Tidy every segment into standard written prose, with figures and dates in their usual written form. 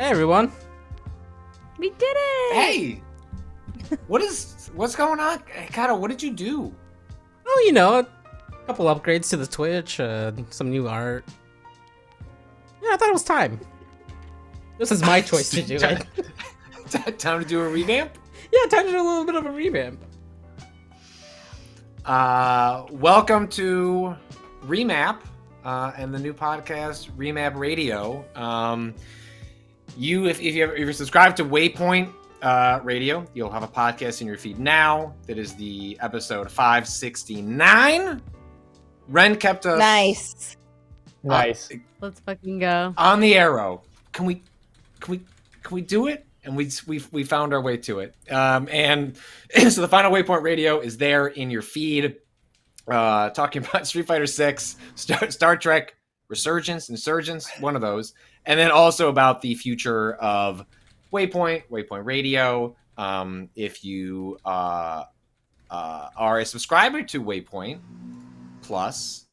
Hey everyone. We did it! Hey! What's going on? Kato, what did you do? Oh, you know, a couple upgrades to the Twitch, some new art. Yeah, I thought it was time. This is my choice to do it. Time to do a revamp? Yeah, time to do a little bit of a revamp. Welcome to Remap and the new podcast, Remap Radio. If you're subscribed to Waypoint Radio, you'll have a podcast in your feed now. That is the episode 569. Ren kept us Nice. Let's fucking go. on the arrow. Can we do it? And we found our way to it. And so the final Waypoint Radio is there in your feed, talking about Street Fighter 6, Star Trek, Resurgence, Insurgence, one of those, and then also about the future of Waypoint Radio. If you are a subscriber to Waypoint Plus,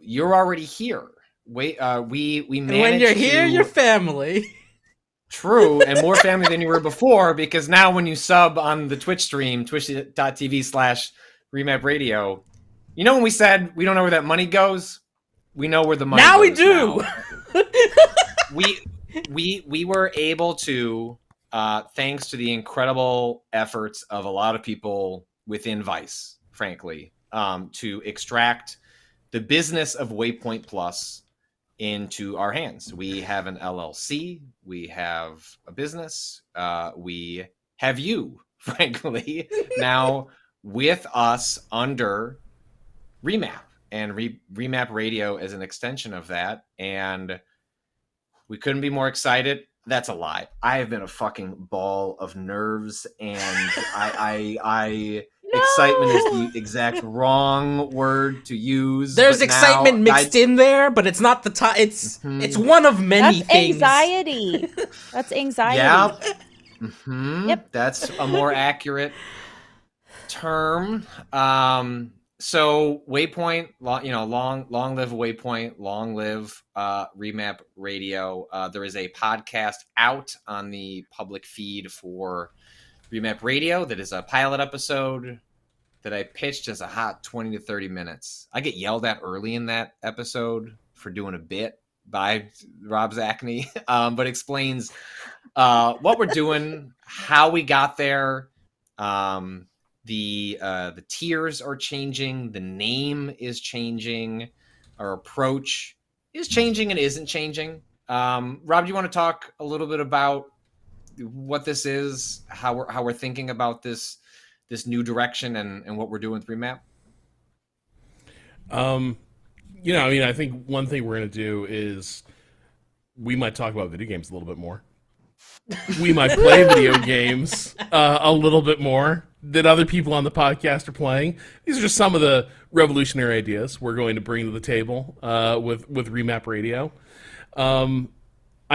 you're already here. We managed When you're here, you're family. True, and more family than you were before, because now when you sub on the Twitch stream, twitch.tv/Remap Radio, you know when we said we don't know where that money goes? We know where the money Now goes. we do! We were able to, thanks to the incredible efforts of a lot of people within Vice, frankly, to extract the business of Waypoint Plus into our hands. We have an LLC, we have a business, we have you, frankly, now with us under Remap, and Remap Radio as an extension of that, and we couldn't be more excited. That's a lie. I have been a fucking ball of nerves, and excitement is the exact wrong word to use. There's excitement mixed in there, but it's not the time. It's one of many things. Anxiety. That's anxiety. Yeah. Yep. That's a more accurate term. So Waypoint, long live Waypoint, long live Remap Radio. There is a podcast out on the public feed for Remap Radio that is a pilot episode that I pitched as a hot 20 to 30 minutes. I get yelled at early in that episode for doing a bit by Rob Zachney, but explains what we're doing, how we got there. The tiers are changing, the name is changing, our approach is changing and isn't changing. Rob, do you want to talk a little bit about what this is, how we're thinking about this new direction and what we're doing with Remap? I think one thing we're going to do is we might talk about video games a little bit more. We might play video games a little bit more that other people on the podcast are playing. These are just some of the revolutionary ideas we're going to bring to the table with Remap Radio. I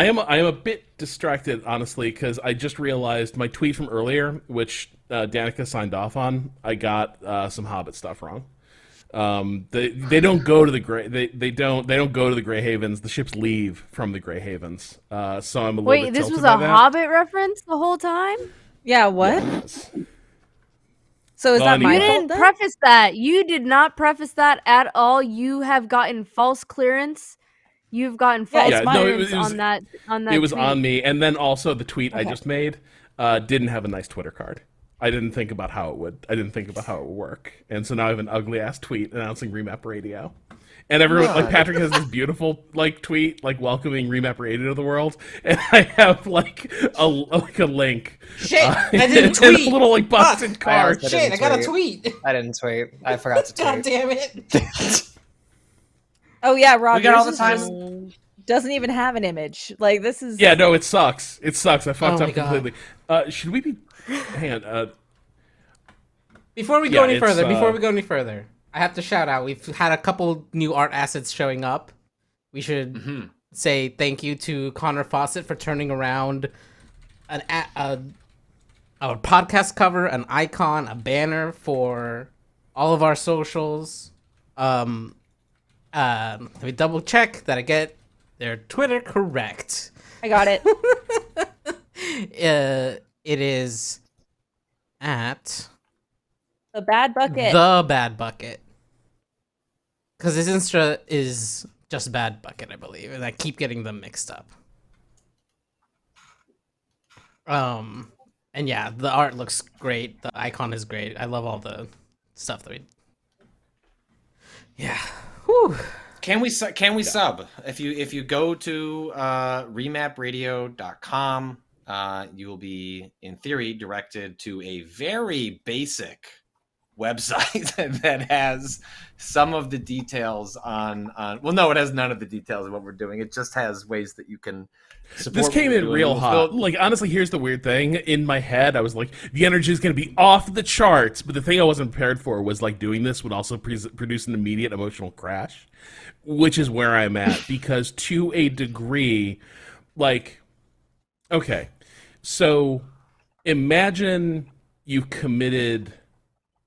am a bit distracted, honestly, because I just realized my tweet from earlier, which Danica signed off on. I got some Hobbit stuff wrong. They don't go to the Grey. They don't go to the Grey Havens. The ships leave from the Grey Havens. So I'm a little bit Wait, this tilted was by a that. Hobbit reference the whole time? Yeah, what? Yes. So is Well, that my You anyway. fault didn't then? preface that. You did not preface that at all. You have gotten false clearance. You've gotten false it's my- clearance it was- on that It was tweet. on me, and then also the tweet I Okay. just made didn't have a nice Twitter card. I didn't think about how it would. I didn't think about how it would work, and so now I have an ugly ass tweet announcing Remap Radio. And everyone, like Patrick, has this beautiful tweet welcoming Remap Radio to the world, and I have a link. Shit, I didn't and tweet. a little busted Fuck. card. I Shit, I got a tweet. tweet. I didn't tweet. I forgot to tweet. God damn it. Oh yeah, Rob. We got all yours the is time. just- doesn't even have an image. Like this is. Yeah, no, it sucks. It sucks. I fucked Oh my up God. completely. Should we be? Hang on. Before we go Yeah, any it's, further, I have to shout out. We've had a couple new art assets showing up. We should say thank you to Connor Fawcett for turning around a podcast cover, an icon, a banner for all of our socials. Let me double check that I get their Twitter correct. I got it. It is at The bad bucket. the bad bucket. Because his Insta is just bad bucket, I believe, and I keep getting them mixed up. And yeah, the art looks great. The icon is great. I love all the stuff that we. Yeah. Whew. Can we sub? If you go to remapradio.com, you will be in theory directed to a very basic website that has some of the details on well, no, it has none of the details of what we're doing. It just has ways that you can support. This came in real hot. Like, honestly, here's the weird thing. In my head, I was like, the energy is going to be off the charts. But the thing I wasn't prepared for was, like, doing this would also produce an immediate emotional crash, which is where I'm at. Because to a degree, like, okay, so imagine you committed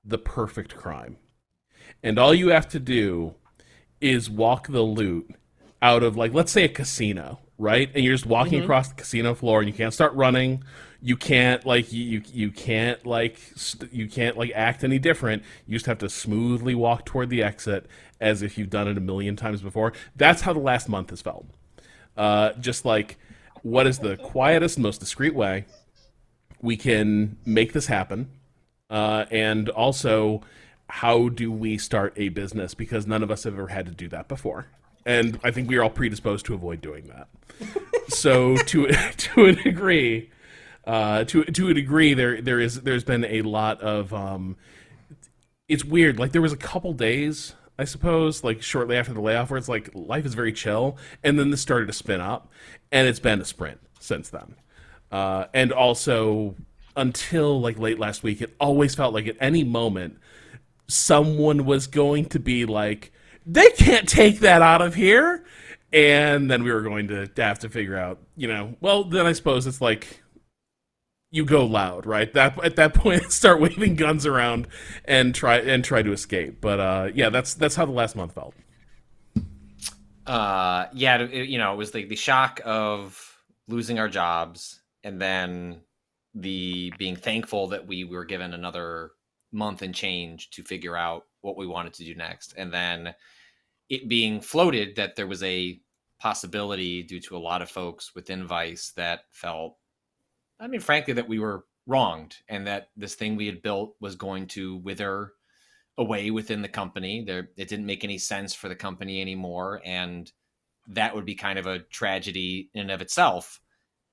the perfect crime, and all you have to do is walk the loot out of, like, let's say a casino, right? And you're just walking across the casino floor, and you can't start running. You can't like you can't like act any different. You just have to smoothly walk toward the exit as if you've done it a million times before. That's how the last month has felt. Just like, what is the quietest, most discreet way we can make this happen? And also, how do we start a business? Because none of us have ever had to do that before. And I think we are all predisposed to avoid doing that. So to a degree, there's been a lot of it's weird. Like, there was a couple days, I suppose, like shortly after the layoff, where it's like life is very chill, and then this started to spin up, and it's been a sprint since then. And also, until like late last week, it always felt like at any moment someone was going to be like, they can't take that out of here. And then we were going to have to figure out, well, then I suppose it's like you go loud, right? At that point, start waving guns around and try to escape. But yeah, that's how the last month felt. It was like the shock of losing our jobs, and then the being thankful that we were given another month and change to figure out what we wanted to do next. And then it being floated that there was a possibility due to a lot of folks within Vice that felt, frankly, that we were wronged, and that this thing we had built was going to wither away within the company. It didn't make any sense for the company anymore. And that would be kind of a tragedy in and of itself.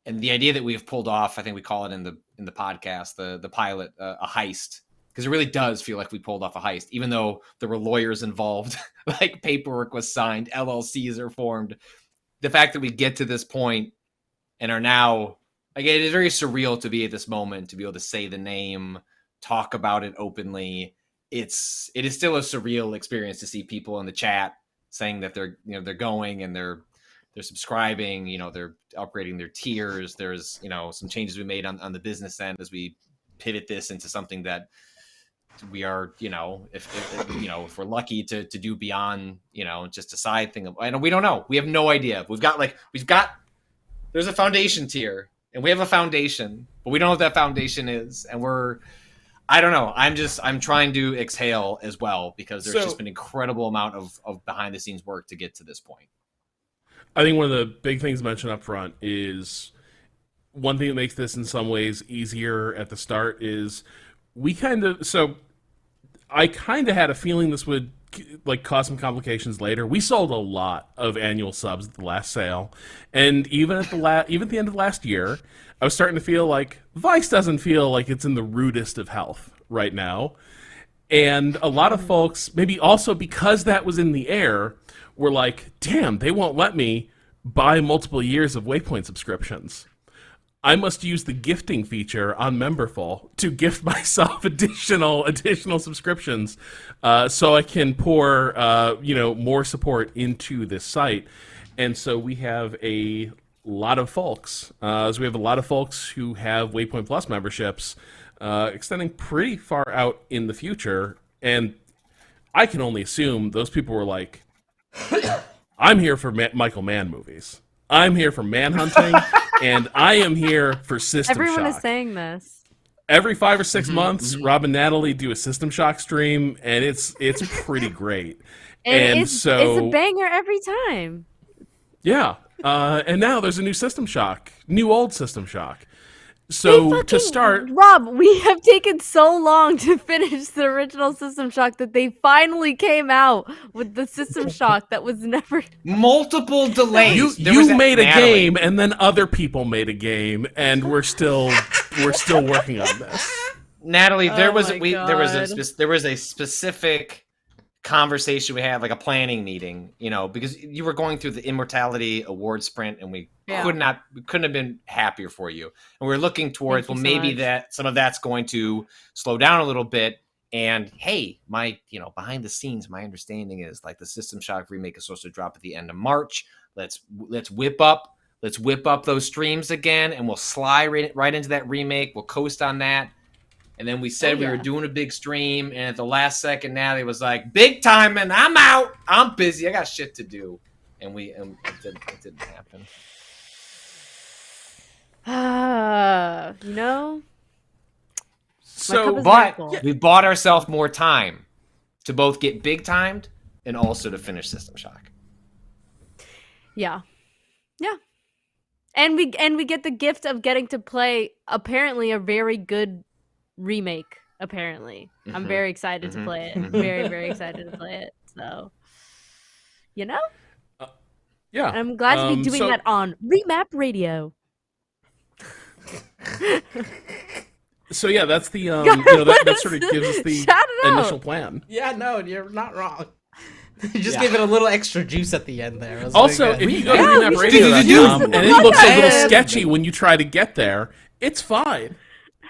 And the idea that we've pulled off, I think we call it in the podcast, the pilot, a heist, because it really does feel like we pulled off a heist, even though there were lawyers involved, like paperwork was signed, LLCs are formed. The fact that we get to this point and are now, like, it is very surreal to be at this moment, to be able to say the name, talk about it openly. It is still a surreal experience to see people in the chat saying that they're going and they're subscribing, they're upgrading their tiers. There's, some changes we made on the business end as we pivot this into something that we are, if we're lucky to do beyond, just a side thing. I know we don't know. We have no idea. There's a foundation tier, and we have a foundation, but we don't know what that foundation is. And I don't know. I'm trying to exhale as well, because there's just been an incredible amount of behind the scenes work to get to this point. I think one of the big things mentioned up front is one thing that makes this in some ways easier at the start is I kind of had a feeling this would like cause some complications later. We sold a lot of annual subs at the last sale, and even at the end of last year, I was starting to feel like Vice doesn't feel like it's in the rudest of health right now. And a lot of folks, maybe also because that was in the air, were like, damn, they won't let me buy multiple years of Waypoint subscriptions. I must use the gifting feature on Memberful to gift myself additional subscriptions, so I can pour more support into this site. And so we have a lot of folks. Who have Waypoint Plus memberships extending pretty far out in the future, and I can only assume those people were like, I'm here for Michael Mann movies. I'm here for manhunting, and I am here for System Everyone Shock. is saying this. Every 5 or 6 months, Rob and Natalie do a System Shock stream, and it's pretty great. And it's so a banger every time. yeah, and now there's a new System Shock, new old System Shock. So to start, Rob, we have taken so long to finish the original System Shock that they finally came out with the System Shock that was never. Multiple delays. you made a game, and then other people made a game, and we're still working on this. Natalie, there Oh was my there was a specific conversation we had, like a planning meeting, because you were going through the Immortality award sprint, and we couldn't have been happier for you. And we were looking towards, Thank you so maybe much. that some of that's going to slow down a little bit. And hey, my behind the scenes, my understanding is like the System Shock remake is supposed to drop at the end of March. Let's whip up those streams again, and we'll slide right into that remake. We'll coast on that. And then we said we were doing a big stream, and at the last second, Natalie was like, "Big time, and I'm out. I'm busy. I got shit to do." And it didn't happen. So, But we bought ourselves more time to both get big timed and also to finish System Shock. Yeah. And we get the gift of getting to play apparently a very good remake. Apparently, I'm very excited to play it. Very, very excited to play it. So, yeah, I'm glad to be doing that on Remap Radio. So yeah, that's the that sort of gives us the Shout it out. initial plan. Yeah, no, you're not wrong. You just gave it a little extra juice at the end there. It was Also, really if good. you go to remapradio.com and it looks a little sketchy when you try to get there, it's fine.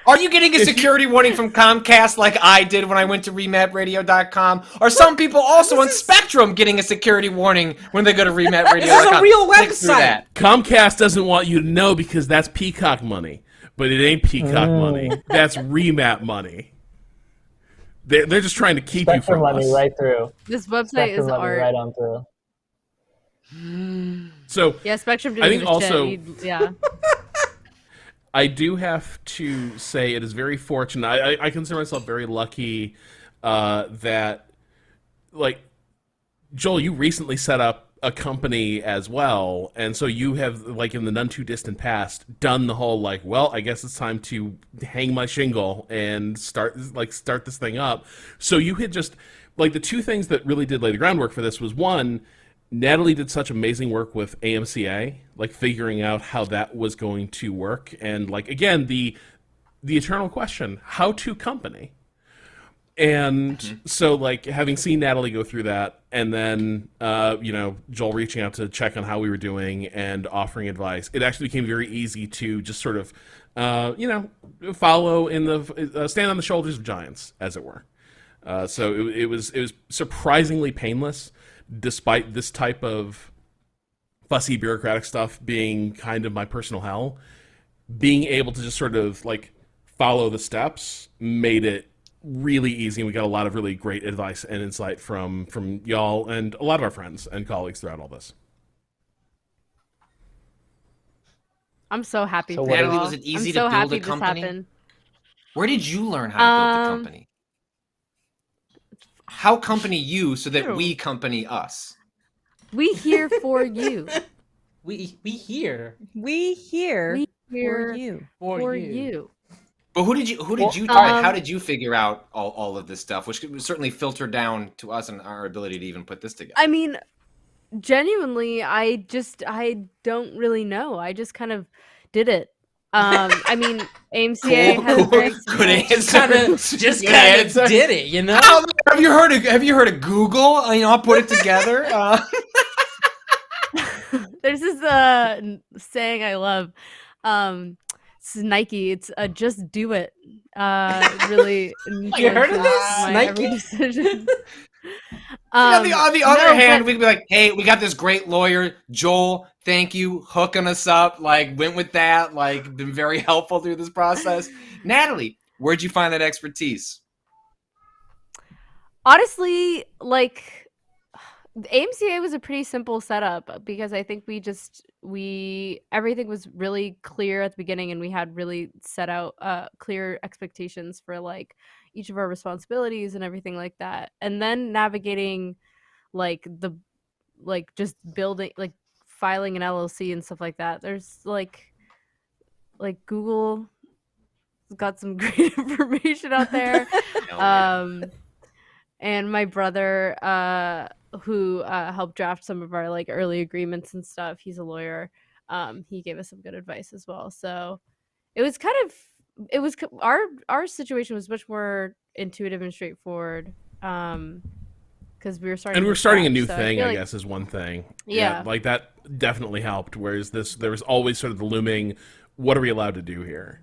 Are you getting a security warning from Comcast like I did when I went to remapradio.com? Are some people also on Spectrum getting a security warning when they go to remapradio.com? This is a real website. Comcast doesn't want you to know because that's Peacock money, but it ain't Peacock money. That's Remap money. They're just trying to keep Spectrum you from money us. right through. This website Spectrum is money art. right on through. So Yeah, Spectrum didn't I think give a also shit. Yeah. I do have to say it is very fortunate. I consider myself very lucky that, like, Joel, you recently set up a company as well, and so you have, like, in the none too distant past, done the whole, like, well, I guess it's time to hang my shingle and start this thing up. So you had just, like, the two things that really did lay the groundwork for this was, one, Natalie did such amazing work with AMCA, like figuring out how that was going to work, and like again the eternal question: how to company. And so, like, having seen Natalie go through that, and then Joel reaching out to check on how we were doing and offering advice, it actually became very easy to just sort of follow in the stand on the shoulders of giants, as it were. So it was surprisingly painless, despite this type of fussy bureaucratic stuff being kind of my personal hell. Being able to just sort of like follow the steps made it really easy, and we got a lot of really great advice and insight from y'all and a lot of our friends and colleagues throughout all this. I'm so happy So for what you Natalie, all. was it easy I'm to so build happy a this company? happened. Where did you learn how to build a company? How company you so that we company us? We here for you. We here We here We for here you. for you. But who did you how did you figure out all of this stuff, which could certainly filter down to us and our ability to even put this together? I mean, genuinely, I don't really know. I just kind of did it. I mean, AMCA has a very Good answer. just Good kind answer. of did it, you know. Have you heard of Google? I'll put it together. There's this saying I love. It's Nike. It's just do it. Really. You heard of this? my Nike? every decision. On the other hand, but- we could be like, hey, we got this great lawyer, Joel. Thank you, hooking us up. Like, went with that. Like, been very helpful through this process. Natalie, where'd you find that expertise? honestly, like, AMCA was a pretty simple setup because I think everything was really clear at the beginning, and we had really set out clear expectations for like each of our responsibilities and everything like that. And then navigating like just building, like filing an LLC and stuff like that. There's like Google got some great information out there. And my brother, who helped draft some of our like early agreements and stuff, he's a lawyer. He gave us some good advice as well. So it was our situation was much more intuitive and straightforward. Because we were starting, and we were starting a new so thing, I like, guess, is one thing. Yeah, like that definitely helped. Whereas there was always sort of the looming, what are we allowed to do here?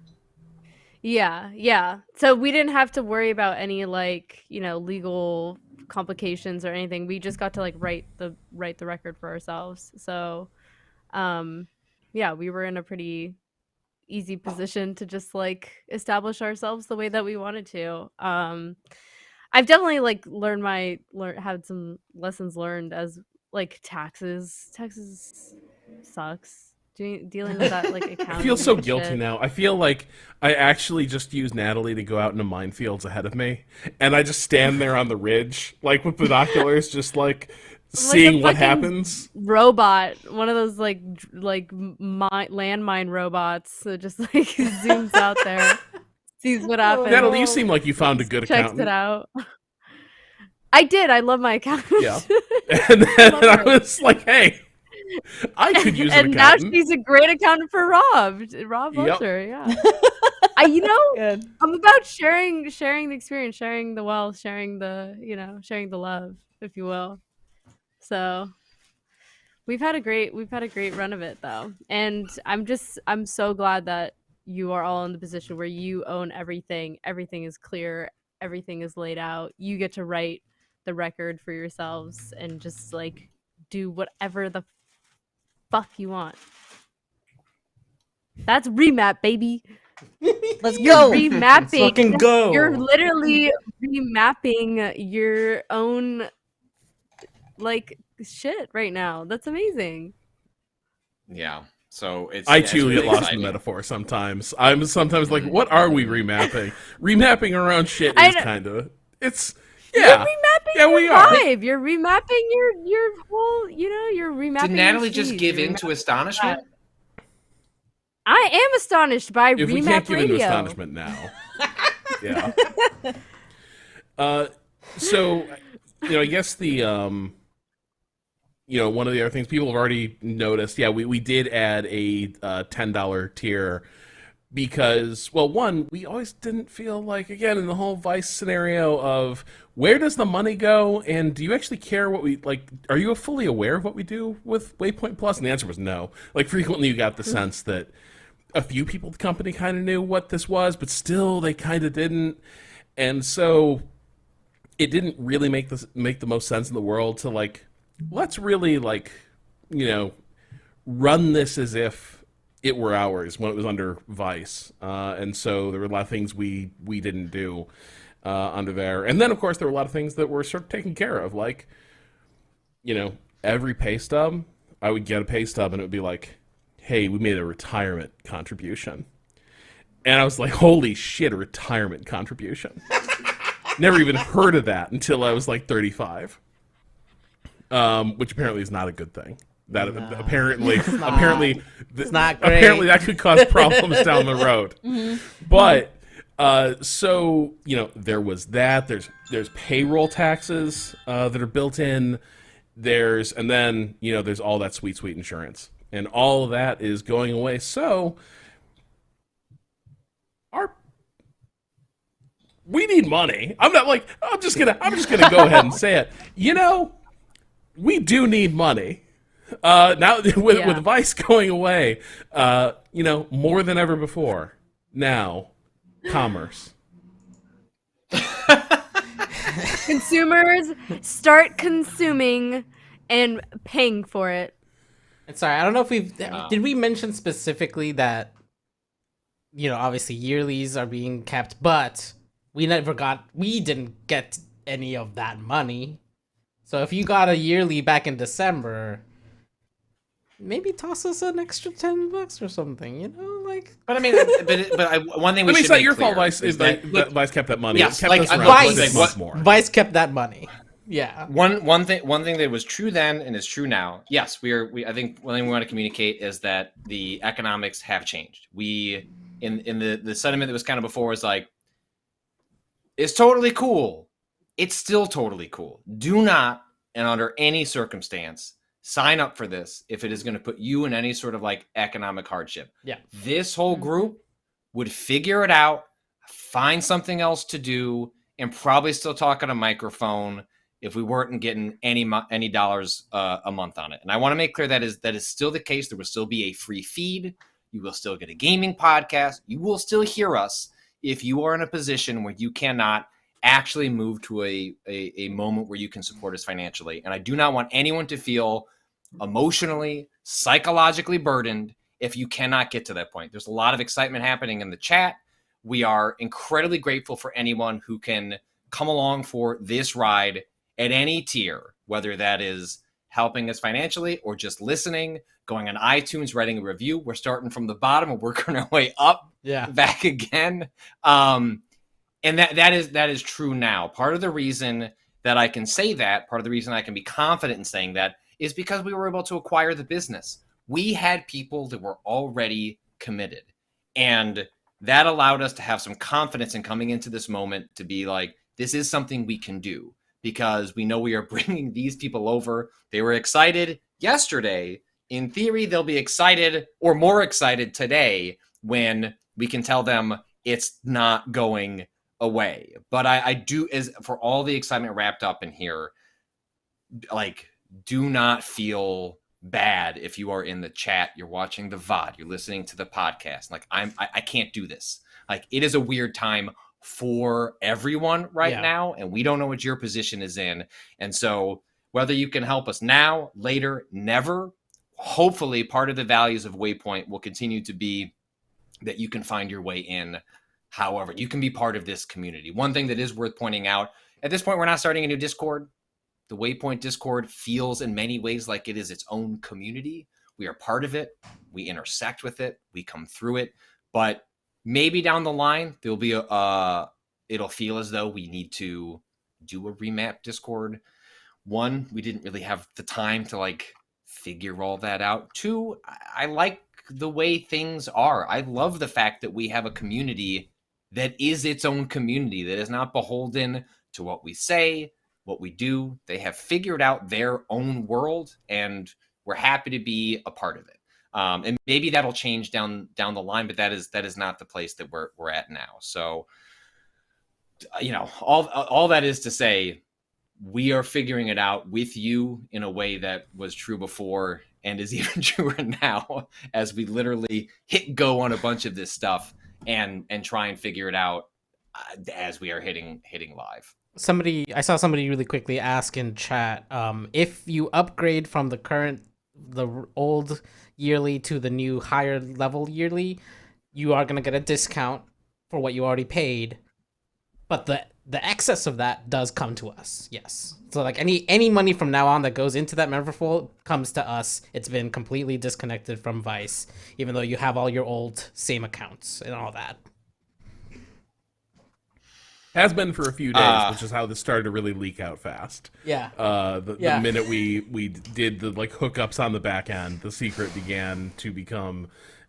Yeah. So we didn't have to worry about any like, legal complications or anything. We just got to like write the record for ourselves. So yeah, we were in a pretty easy position to just like establish ourselves the way that we wanted to. I've definitely like had some lessons learned as like taxes sucks. Dealing with that like accounting. I feel so and guilty shit. now. I feel like I actually just used Natalie to go out into minefields ahead of me, and I just stand there on the ridge, like with binoculars, just like seeing what happens. Robot, one of those landmine robots that just like zooms out there, sees what happens. Natalie, you seem like you found a good checks accountant. it out. I did. I love my accountant. Yeah, and then I was like, hey. I could use an accountant. And now she's a great accountant for Rob. Rob loves her, yeah. Good. I'm about sharing the experience, sharing the wealth, sharing the love, if you will. So we've had a great run of it though. And I'm so glad that you are all in the position where you own everything. Everything is clear, everything is laid out. You get to write the record for yourselves and just like do whatever the fuck you want. That's remap, baby. Let's go. Remapping. Let's fucking go. You're literally remapping your own like shit right now. That's amazing. Yeah. So I it's too really get lost exciting. in metaphor sometimes. I'm sometimes like, what are we remapping? Remapping our own shit is kind of yeah. You're remapping Yeah, your we are. vibe. You're remapping your whole, you're remapping. Did Natalie your just speed. give You're in to astonishment? I am astonished by If Remap we can't give into Radio. astonishment now. Yeah. So, I guess the, one of the other things people have already noticed, we did add a $10 tier because, well, one, we always didn't feel like, again, in the whole Vice scenario of where does the money go and do you actually care what we, like, are you fully aware of what we do with Waypoint Plus? And the answer was no. Like, frequently you got the sense that a few people at the company kind of knew what this was, but still they kind of didn't. And so it didn't really make the most sense in the world to, like, let's really, like, run this as if it were ours when it was under Vice. And so there were a lot of things we didn't do under there. And then, of course, there were a lot of things that were sort of taken care of. Like, every pay stub, I would get a pay stub and it would be like, hey, we made a retirement contribution. And I was like, holy shit, a retirement contribution. Never even heard of that until I was like 35. Which apparently is not a good thing. That apparently it's not great. Apparently that could cause problems down the road. But so there was that. There's payroll taxes that are built in. And then there's all that sweet insurance, and all of that is going away. So we need money. I'm just gonna go ahead and say it. We do need money. Now with Vice going away, more than ever before. Now, commerce. Consumers start consuming and paying for it. And sorry, I don't know if did we mention specifically that obviously yearlies are being kept, but we didn't get any of that money. So if you got a yearly back in December, maybe toss us an extra $10 or something, you know, like. But I mean, one thing we should it's not make your clear fault. Vice, is that look, Vice kept that money. Yes, it kept like, us I'm around not for saying 6 months more. Vice kept that money. Yeah. One thing that was true then and is true now. Yes, I think one thing we want to communicate is that the economics have changed. We in the sentiment that was kind of before was like, it's totally cool. It's still totally cool. Do not, and under any circumstance, sign up for this if it is going to put you in any sort of like economic hardship. Yeah. This whole group would figure it out, find something else to do, and probably still talk on a microphone if we weren't getting any dollars a month on it. And I want to make clear that is still the case. There will still be a free feed. You will still get a gaming podcast. You will still hear us if you are in a position where you cannot actually move to a moment where you can support us financially. And I do not want anyone to feel emotionally, psychologically burdened if you cannot get to that point. There's a lot of excitement happening in the chat. We are incredibly grateful for anyone who can come along for this ride at any tier, whether that is helping us financially or just listening, going on iTunes, writing a review. We're starting from the bottom and working our way up back again. And that is true now. Part of the reason that I can say that, part of the reason I can be confident in saying that is because we were able to acquire the business. We had people that were already committed. And that allowed us to have some confidence in coming into this moment to be like, this is something we can do because we know we are bringing these people over. They were excited yesterday. In theory, they'll be excited or more excited today when we can tell them it's not going away. But I do, as for all the excitement wrapped up in here, like, do not feel bad if you are in the chat, you're watching the VOD, you're listening to the podcast. Like, I can't do this. Like, it is a weird time for everyone right now, and we don't know what your position is in. And so whether you can help us now, later, never, hopefully part of the values of Waypoint will continue to be that you can find your way in. However, you can be part of this community. One thing that is worth pointing out, at this point, we're not starting a new Discord. The Waypoint Discord feels in many ways like it is its own community. We are part of it. We intersect with it. We come through it. But maybe down the line, there'll be it'll feel as though we need to do a Remap Discord. One, we didn't really have the time to like figure all that out. Two, I like the way things are. I love the fact that we have a community that is its own community, that is not beholden to what we say, what we do. They have figured out their own world, and we're happy to be a part of it. And maybe that'll change down the line, but that is not the place that we're at now. So, you know, all that is to say, we are figuring it out with you in a way that was true before and is even truer now, as we literally hit go on a bunch of this stuff and try and figure it out as we are hitting live. I saw somebody really quickly ask in chat, if you upgrade from the old yearly to the new higher level yearly, you are going to get a discount for what you already paid, but the excess of that does come to us. Yes. So like any money from now on that goes into that memberful comes to us. It's been completely disconnected from Vice, even though you have all your old same accounts and all that. Has been for a few days, which is how this started to really leak out fast. Yeah. The minute we did the like hookups on the back end, the secret began to become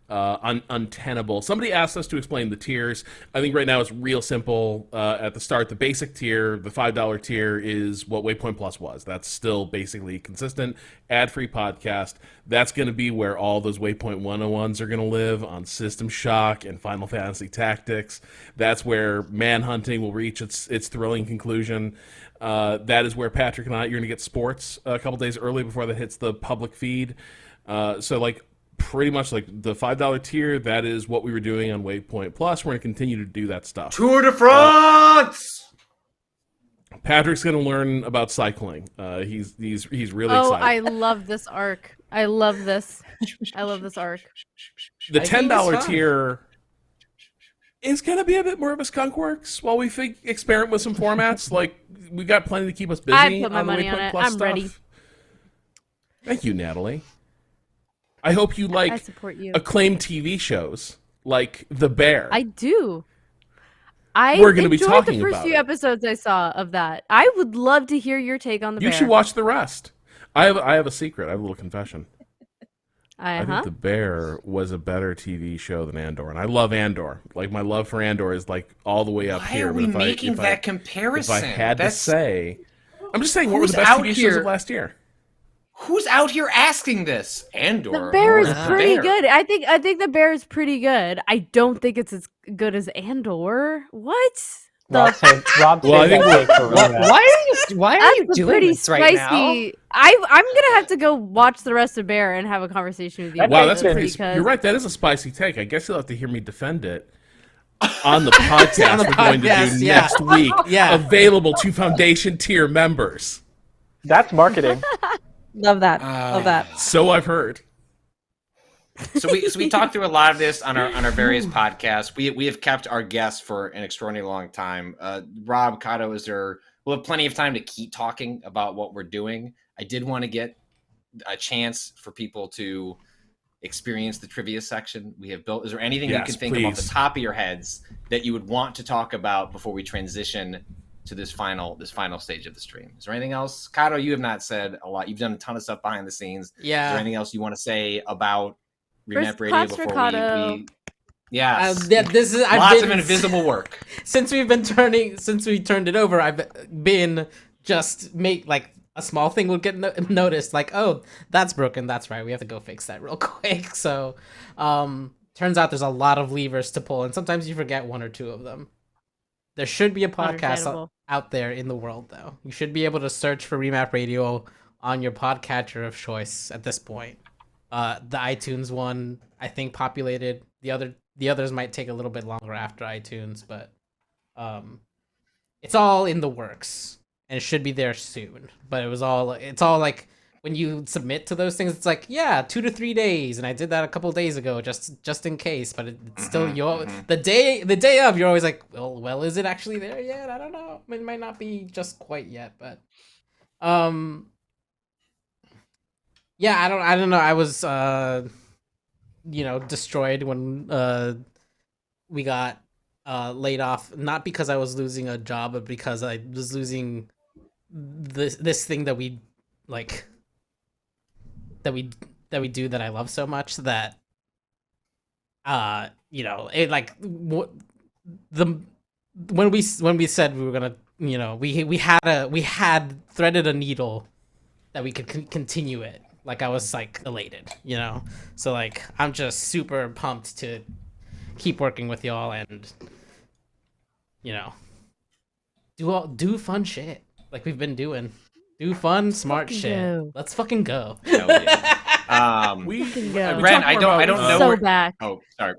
untenable. Somebody asked us to explain the tiers. I think right now it's real simple. At the start, the basic tier, the $5 tier, is what Waypoint Plus was. That's still basically consistent, ad-free podcast. That's going to be where all those Waypoint 101s are going to live, on System Shock and Final Fantasy Tactics. That's where Manhunting will reach its thrilling conclusion. That is where Patrick and I, you're going to get sports a couple days early before that hits the public feed. So like, pretty much like the $5 tier, that is what we were doing on Waypoint Plus. We're going to continue to do that stuff. Tour de France! Patrick's going to learn about cycling. He's really excited. I love this arc. I love this. I love this arc. The $10 tier... It's gonna be a bit more of a skunk works while we experiment with some formats. Like we got plenty to keep us busy. I put my on the money on Waypoint it. Plus I'm stuff. ready. Thank you, Natalie. I hope you I like support you. acclaimed TV shows like The Bear. I do. I We're gonna be enjoyed talking the first about few it. episodes I saw of that. I would love to hear your take on the You Bear. should watch the rest. I have a secret. I have a little confession. I Uh-huh. think The Bear was a better TV show than Andor, and I love Andor. Like my love for Andor is like all the way up Why here. are we But making if that If comparison? I had That's- to say, I'm just saying, what were Who's the best out TV shows here? of last year? Who's out here asking this? Andor. The Bear is or The pretty Bear? good. I think the Bear is pretty good. I don't think it's as good as Andor. What? Rob saved Well, I think that take for Remap. Why are That's you a doing pretty this right now? spicy. I'm gonna have to go watch the rest of Bear and have a conversation with you. That Wow, about that's this pretty. because You're right. That is a spicy take. I guess you'll have to hear me defend it on the podcast On the we're going to podcast, do yeah. next week. Yeah. Available to Foundation tier members. That's marketing. Love that. Love that. So I've heard. So we talked through a lot of this on our various podcasts. We have kept our guests for an extraordinarily long time. Rob, Kato, we'll have plenty of time to keep talking about what we're doing. I did want to get a chance for people to experience the trivia section we have built. Is there anything you Yes, can think of off the please. top of your heads that you would want to talk about before we transition to this final stage of the stream? Is there anything else? Kato, you have not said a lot. You've done a ton of stuff behind the scenes. Is there Yeah. anything else you want to say about Remap First Radio class for before Kato. we yeah, This is lots of invisible work. since we turned it over. I've been just like a small thing would get noticed. Like, oh, that's broken. That's right. We have to go fix that real quick. So, turns out there's a lot of levers to pull, and sometimes you forget one or two of them. There should be a podcast Understandable. out there in the world, though. You should be able to search for Remap Radio on your podcatcher of choice at this point. The iTunes one, I think, populated. The others might take a little bit longer after iTunes, but it's all in the works and it should be there soon. But it's all like when you submit to those things, it's like, yeah, 2 to 3 days, and I did that a couple days ago just in case. But it's still the day of, you're always like, well, is it actually there yet? I don't know. It might not be just quite yet, but yeah, I don't know. I was destroyed when we got laid off, not because I was losing a job, but because I was losing this thing that we like that we do that I love so much that it like when we said we were gonna, we had threaded a needle that we could continue it. Like, I was like elated, so like I'm just super pumped to keep working with y'all and do fun shit like we've been doing. Do fun, smart fucking shit. go. Let's fucking go. Hell yeah. We go. Ren, talked I more don't about, know So where- back. Oh, sorry.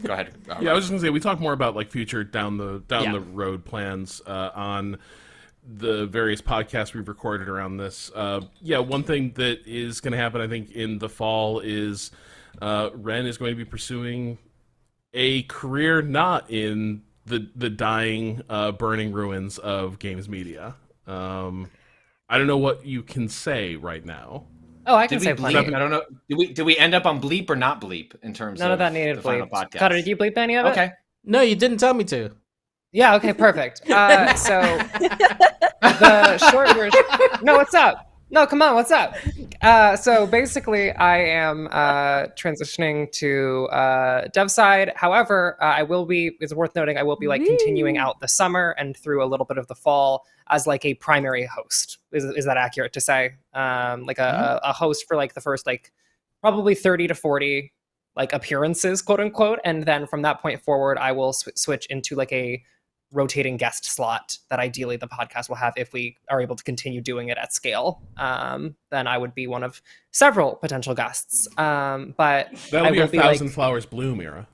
Go ahead. Yeah, I was just gonna say we talk more about like future down the Yeah. road plans on the various podcasts we've recorded around this. One thing that is going to happen, I think, in the fall is Ren is going to be pursuing a career not in the dying, burning ruins of games media. I don't know what you can say right now. Oh, I can Did we say plenty. bleep? I don't know. Did we end up on bleep or not bleep in terms None of of that needed the final bleep. podcast? Cutter, did you bleep any of it? Okay. No, you didn't tell me to. Yeah, okay, perfect. So the short version. No, what's up? No, come on, what's up? So basically, I am transitioning to dev side. However, it's worth noting, I will be like continuing out the summer and through a little bit of the fall as like a primary host. Is that accurate to say? Like a host for like the first like probably 30 to 40 like appearances, quote unquote. And then from that point forward, I will switch into like a rotating guest slot that ideally the podcast will have if we are able to continue doing it at scale. Then I would be one of several potential guests. But That'll I be will a be Thousand like, Flowers Bloom era.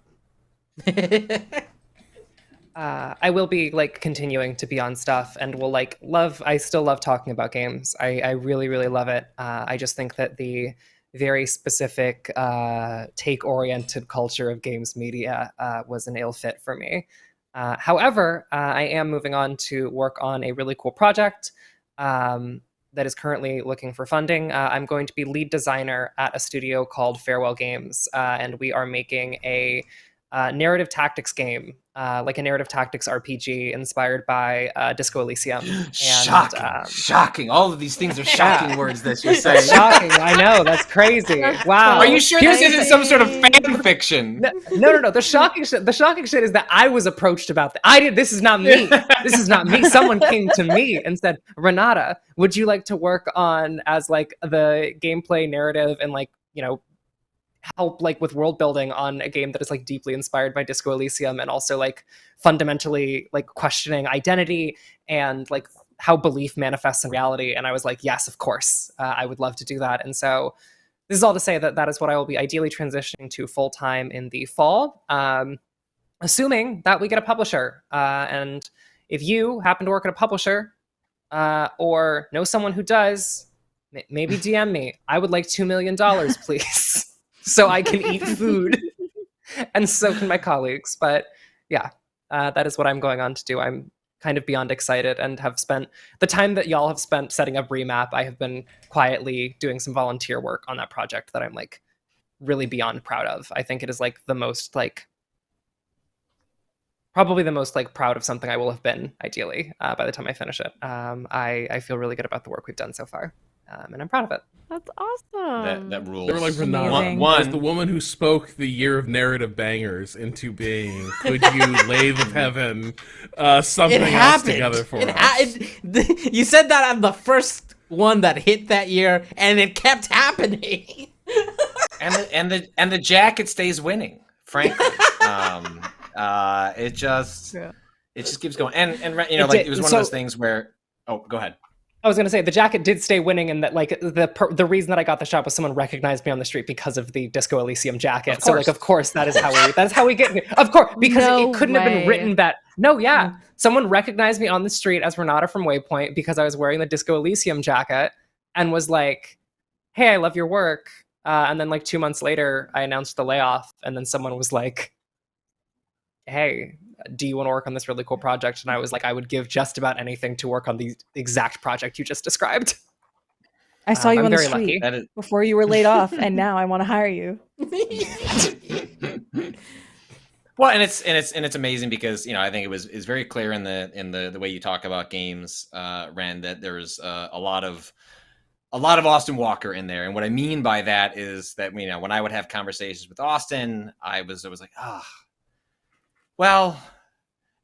I will be like continuing to be on stuff and will I still love talking about games. I really, really love it. I just think that the very specific take-oriented culture of games media was an ill fit for me. However, I am moving on to work on a really cool project that is currently looking for funding. I'm going to be lead designer at a studio called Farewell Games, and we are making a narrative tactics game, like a narrative tactics RPG inspired by Disco Elysium. And, Shocking. All of these things are shocking words that you're saying. Shocking. I know. That's crazy. Wow. Are you sure this isn't some sort of fan fiction? No. The shocking shit is that I was approached about that. This is not me. This is not me. Someone came to me and said, Renata, would you like to work on as like the gameplay narrative and like, you know, help like with world building on a game that is like deeply inspired by Disco Elysium and also like fundamentally like questioning identity and like how belief manifests in reality. And I was like, yes, of course, I would love to do that. And so this is all to say that that is what I will be ideally transitioning to full time in the fall, assuming that we get a publisher. And if you happen to work at a publisher or know someone who does, maybe DM me. I would like $2 million, please. So I can eat food, and so can my colleagues. But yeah, that is what I'm going on to do. I'm kind of beyond excited and have spent the time that y'all have spent setting up Remap. I have been quietly doing some volunteer work on that project that I'm like really beyond proud of. I think it is like the most like probably the most like proud of something I will have been ideally by the time I finish it. I feel really good about the work we've done so far. And I'm proud of it. That's awesome. That rules. They were like, Renata, as the woman who spoke the year of narrative bangers into being, could you lay of heaven something else together for us? You said that on the first one that hit that year, and it kept happening. and the jacket stays winning, frankly. It just keeps going. And you know, it was one of those things where. Oh, go ahead. I was going to say the jacket did stay winning, and that like the reason that I got the shop was someone recognized me on the street because of the Disco Elysium jacket. So like, of course, that's how we get. Of course, because it couldn't have been written that. No, yeah, someone recognized me on the street as Renata from Waypoint because I was wearing the Disco Elysium jacket and was like, "Hey, I love your work." And then like 2 months later, I announced the layoff, and then someone was like, "Hey, do you want to work on this really cool project?" And I was like, I would give just about anything to work on the exact project you just described. I saw you on the street before you were laid off, and now I want to hire you. Well, and it's amazing because, you know, I think it's very clear in the way you talk about games, Ren, that there's a lot of Austin Walker in there. And what I mean by that is that, you know, when I would have conversations with Austin, I was like, well,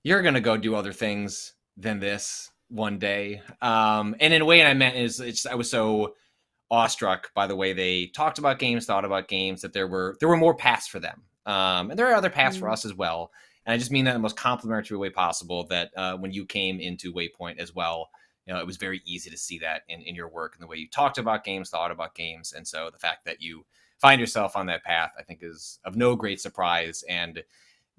you're going to go do other things than this one day. And in a way, I meant I was so awestruck by the way they talked about games, thought about games, that there were more paths for them. And there are other paths for us as well. And I just mean that in the most complimentary way possible, that when you came into Waypoint as well, you know, it was very easy to see that in your work and the way you talked about games, thought about games. And so the fact that you find yourself on that path, I think, is of no great surprise. And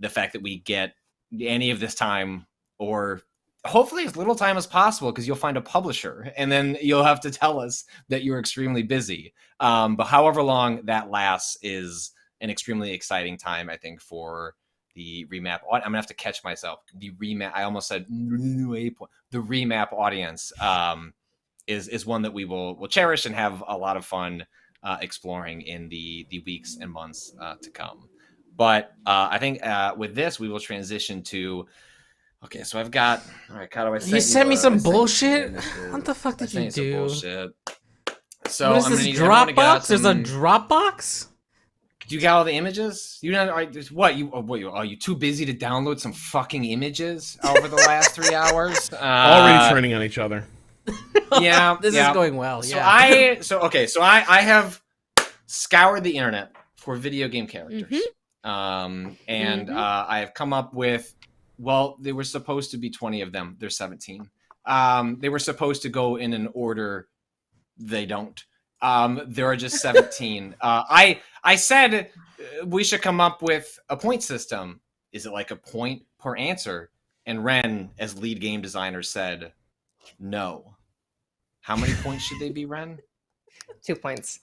the fact that we get any of this time, or hopefully as little time as possible, because you'll find a publisher and then you'll have to tell us that you're extremely busy. But however long that lasts is an extremely exciting time, I think, for the Remap. I'm gonna have to catch myself. The Remap, I almost said the Remap audience is one that we will cherish and have a lot of fun exploring in the weeks and months to come. But I think with this, we will transition to. Okay, so I've got. All right, how do I say? You sent me some bullshit. What the fuck did you do? Bullshit. So what is this Dropbox? There's a Dropbox. Do you got all the images? You know, are you too busy to download some fucking images over the last 3 hours? Already turning on each other. Yeah, this is going well. So I have scoured the internet for video game characters, and I have come up with. Well, there were supposed to be 20 of them. There's 17. They were supposed to go in an order. They don't. There are just 17. I said we should come up with a point system. Is it like a point per answer? And Ren, as lead game designer, said no. How many points should they be, Ren? 2 points.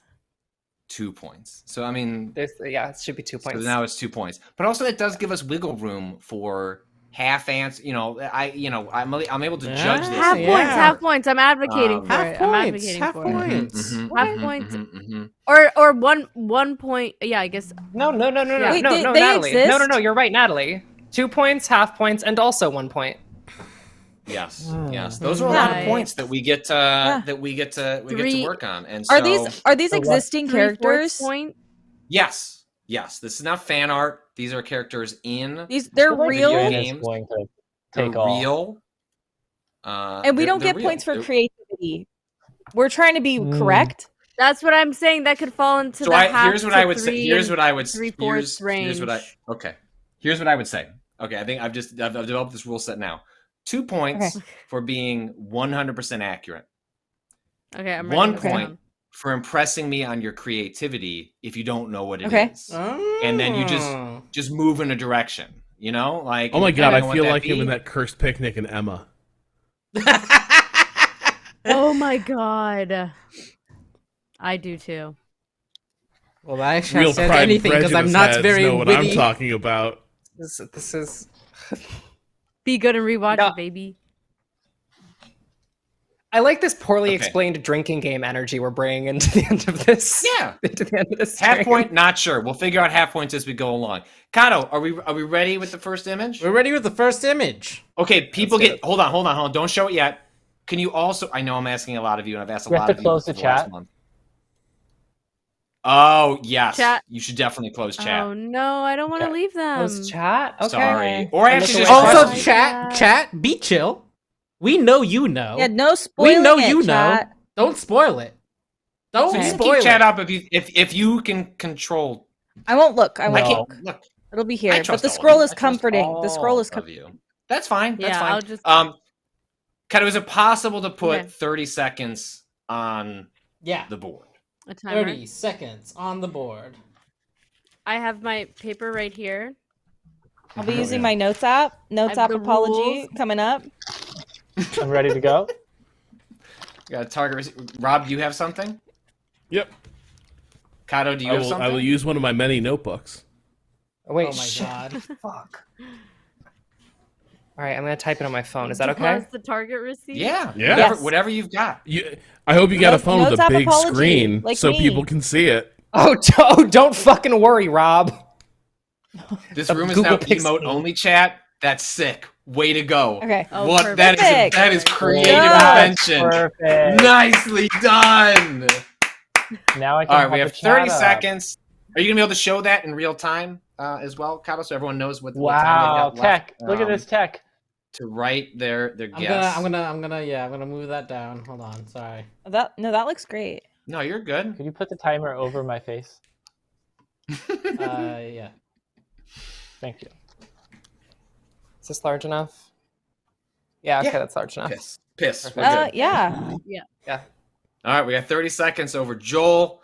2 points. So I mean, it should be 2 points. So now it's 2 points. But also it does give us wiggle room for half answer. I'm able to judge this. Half points. I'm advocating for it. I'm advocating half for points. it. Half points. Or 1 point. Yeah, I guess. No, Wait, Natalie. exist? No, you're right, Natalie. 2 points, half points, and also 1 point. Yes. Those are a lot of points that we get to work on. And so, are these existing characters? Point? Yes. This is not fan art. These are characters in They're real. games. Going to They're take off. real. And we don't get points for creativity. We're trying to be correct. That's what I'm saying. That could fall into the half here's what to I would three say. Here's and what I would say. 3/4 range. Here's what I would say. Okay, I think I've developed this rule set now. 2 points for being 100% accurate. Okay, I'm 1 point for impressing me on your creativity if you don't know what it is. And then you just move in a direction, like. Oh my god, I feel like him in that cursed picnic in Emma. Oh my god. I do too. Well, I actually Real haven't said Pride and anything because I'm Prejudice not heads very know what witty. I'm talking about. This is Be good and rewatch it, baby. I like this poorly explained drinking game energy we're bringing into the end of this. Yeah. Into the end of this Half stream. point, not sure. We'll figure out half points as we go along. Kato, are we ready with the first image? We're ready with the first image. Okay, people hold on. Don't show it yet. Can you also? I know I'm asking a lot of you, and I've asked a lot of you. We have to close the last chat. month. Oh yes, Chat. You should definitely close chat. Oh no, I don't want to leave them. Close chat? Okay. Sorry. Or I'm actually, looking just away. Also, Question. chat, be chill. We know you know. Yeah, no spoiling. We know you know. chat. Don't spoil it. Don't So you can spoil keep chat it. up if you can control. I won't look. I I won't can't look. look. It'll be I here. But trust the all of scroll you. is I trust comforting. The scroll is all comforting. of you. That's fine. That's Yeah, fine. I'll just- Kato, is it possible to put Okay. 30 seconds on Yeah. the board? A timer. 30 seconds on the board. I have my paper right here. I'll be using my Notes app. Notes I app have the apology rules. coming up. I'm ready to go. Got a target. Rob, do you have something? Yep. Kato, do you I have will, something? I will use one of my many notebooks. Oh, wait, Oh my shit. god. Fuck. All right, I'm gonna type it on my phone. Is that okay? What's the target receipt? Yeah. Yeah. Yes. Whatever you've got. I hope you got a Notes- phone with notes a app big apology, screen like so me. people can see it. Oh, don't fucking worry, Rob. This The room is Google now Pixel. emote only chat. That's sick. Way to go. Okay. Oh, What that perfect. is creative Yes. invention. Perfect. Nicely done. Now I can. All right, we have the chat 30 up. seconds. Are you gonna be able to show that in real time as well, Kato, so everyone knows what time Wow, they've got left, tech! Look at this tech. to write their I'm guess. gonna move that down. Hold on, sorry. That looks great. No, you're good. Could you put the timer over my face? Yeah. Thank you. Is this large enough? Yeah, okay, Yeah. that's large enough. Piss. We're good. Yeah. All right, we got 30 seconds over Joel.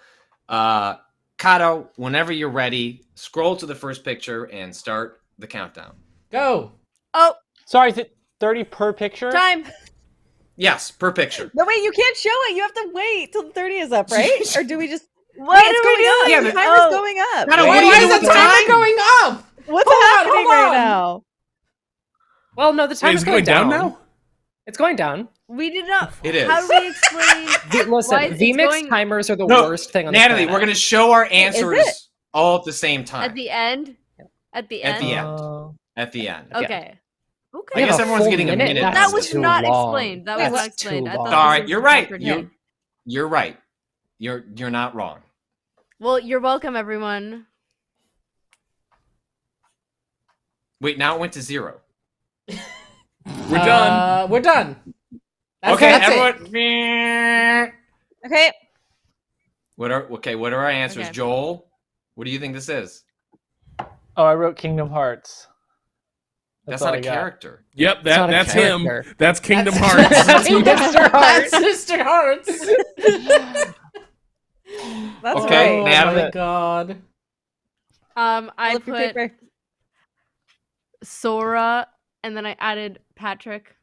Kato, whenever you're ready, scroll to the first picture and start the countdown. Go. Oh, Sorry, is it 30 per picture? time. Yes, per picture. No, wait, you can't show it. You have to wait till the 30 is up, right? Or do we just? What Wait, are it's we going up. doing? Yeah, the but- timer's Oh. going up. Kato, Wait, what are you Why doing is the with the timer time? going up? What's Hold on, happening hold right on. now? Well, no, the Wait, time is is it going down now? It's going down. We did not. It is. How do we explain? Listen, Why is it VMix going- timers are the No, worst thing on Natalie, the we're going to show our answers it? all at the same time. At the end? At the At end? the end. Oh. At the end. Okay. I Okay. guess everyone's getting a minute. That's That was too not long. explained. That That's was not explained. too I thought long. this All right, was you're right. comprehend. You're right. You're not wrong. Well, you're welcome, everyone. Wait, now it went to 0. We're done. We're done. Okay, that's it. everyone. Okay. What are our answers? Okay. Joel, what do you think this is? Oh, I wrote Kingdom Hearts. That's all not I a got. character. Yep, It's not a that's him. character. That's Kingdom That's- Hearts. Mr. Hearts. That's Mr. Hearts. That's Okay, right. Oh Natalie. my god. I Flip your put paper. Sora, and then I added Patrick.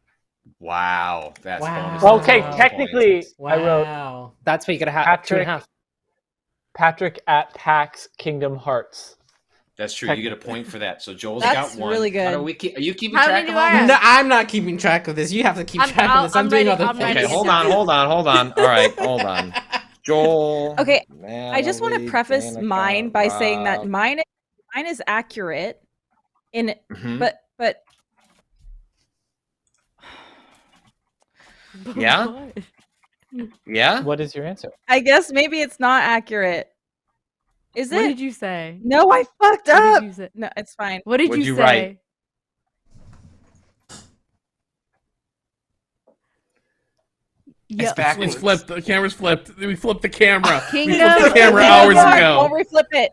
Wow, that's Wow. bonus. Okay, points. technically, Wow. I wrote That's what you gotta have. Patrick. 2.5. Patrick at PAX Kingdom Hearts. That's true. You get a point for that. So Joel's That's got one. really good. Are you keeping How track many of all do I this? No, I'm not keeping track of this. You have to keep track of this. I'm doing ready, other I'm things. ready. Okay, hold on. All right, hold on. Joel. Okay, I just want to Natalie, preface Danica, mine by saying that Rob. mine is accurate Mhm. but Yeah? Yeah? What is your answer? I guess maybe it's not accurate. Is What it? did you say? No, I fucked What up. did you say? No, it's fine. What did What'd you you say? write? Yeah. It's flipped. The camera's flipped. We flipped the camera. Kingdom- We flipped the camera Kingdom hours Hearts, ago. Don't reflip it.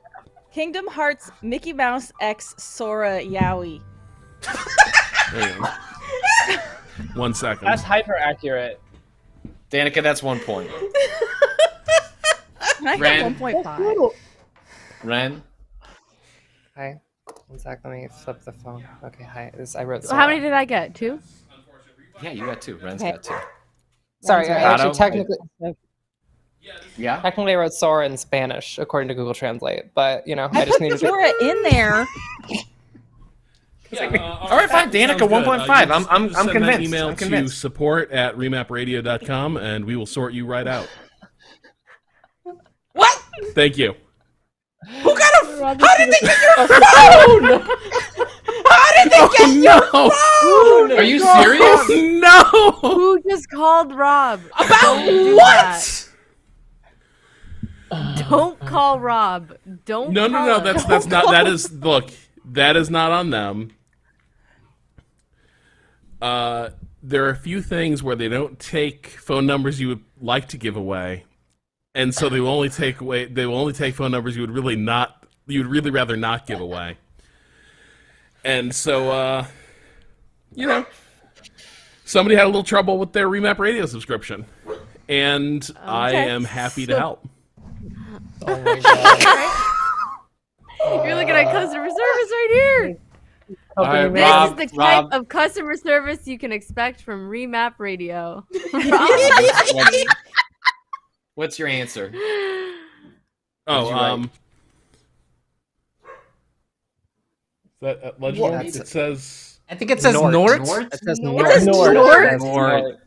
Kingdom Hearts Mickey Mouse X Sora Yowie. There you go. 1 second. That's hyper accurate. Danica, that's 1 point. I Ren. got 1.5. Ren? Hi. 1 sec. Let me flip the phone. Okay. Hi. I wrote. So how many did I get? 2? Yeah, you got 2. Ren's Okay. got 2. Sorry. I Otto? actually technically Yeah? I wrote Sora in Spanish according to Google Translate, but I I just put needed to. Sora in there. All right, fine. Danica, Sounds good. 1.5. You I'm just send that convinced. email I'm convinced. to support@remapradio.com, and we will sort you right out. What? Thank you. Who got a? How did they get your phone? How did they get your phone? Are you serious? No. Who just called Rob? About Don't do what? Don't call Rob. Don't. No. call him. That's not. That is. Look, that is not on them. There are a few things where they don't take phone numbers you would like to give away, and so they will only take phone numbers you would really rather not give away. And so, somebody had a little trouble with their Remap Radio subscription, and I am happy to help. Oh my god. You're looking at customer service right here. All right, This Rob, is the type Rob, of customer service you can expect from Remap Radio. what's your answer? Oh, you write? is that legible? What? It says. I think it says Nort. Nort. It says Nort. Nort. Nort. It says Nort.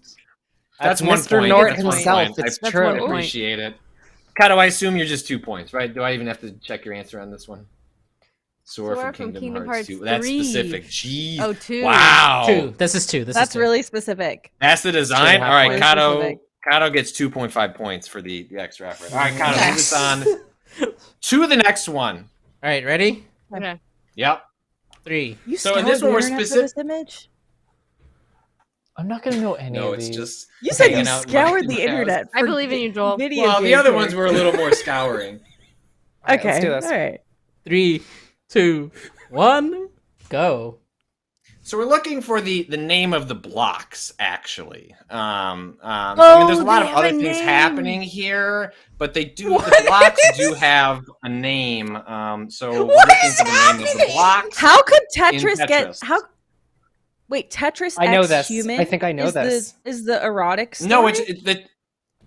That's That's 1 Mr. point. Nort That's 1 himself. point. It's I true. appreciate it. Kato, I assume you're just 2 points, right? Do I even have to check your answer on this one? Sora from Kingdom Hearts 2. That's 3. specific. Jeez. Oh, 2. Wow. 2. This is 2. That's really specific. That's the design. Two All right, and a half Kato. points. Kato gets 2.5 points for the extra effort. All right, Kato, move us on to the next one. All right, ready? Okay. Yep. 3. You So in scoured this the one, we're internet for specific- this image? I'm not gonna know any No, of it's these. just You said you hanging out in scoured my the house. internet. I for believe in you, Joel. Video Well, the game other ones characters. were a little more scouring. All right, Okay. let's do this. All right. 3, 2, 1, go. So we're looking for the name of the blocks, actually. I mean, there's a lot they of have other a things name. happening here, but they do. The blocks do have a name. So we're looking for the name of the blocks. How could Tetris get Tetris. how? Wait, Tetris I know X this. Human. I think I know is this. Is the erotic story? No, it's the.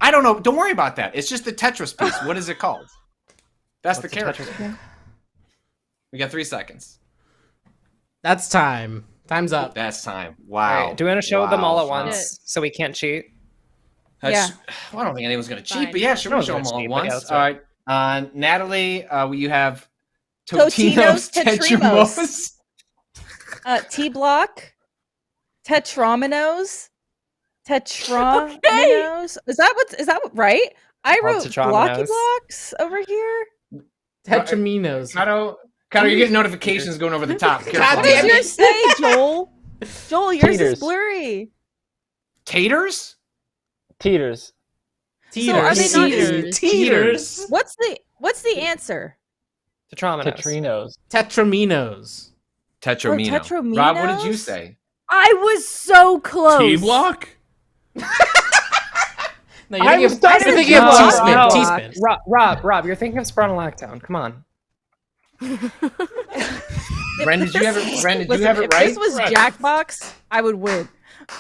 I don't know. Don't worry about that. It's just the Tetris piece. What is it called? That's What's the character. Tetris? We got 3 seconds. That's time. Time's up. That's time. All Wow. right, do we want to show them all at Wow. once so we can't cheat? Well, I don't think anyone's going to cheat, Fine. but yeah, sure, No we'll one's show them gonna all at cheat, but yeah, once. that's All right. right. Natalie, you have Totino's Tetrimos. T Block, Tetrominos, Tetrominos. Is that what right? I wrote Blocky Tetrominos. Blocks over here. Tetraminos. Kato, you're getting notifications going over the top. God Careful. What damn does it. yours say, Joel? Joel, yours Taters. is blurry. Taters? Teeters. So are they not Teeters. Teeters. What's the answer? Tetrominos. Tetrinos. Tetraminos. Tetromino. Tetrominos? Rob, what did you say? I was so close. T block. No, you're I thinking was of, done you're with thinking of T-Spin. T-Spin. No. T-Spin. Rob, you're thinking of Spironolactone. Come on. Ren, did you have it? Ren, did Listen, you have it if right? this was Jackbox, I would win.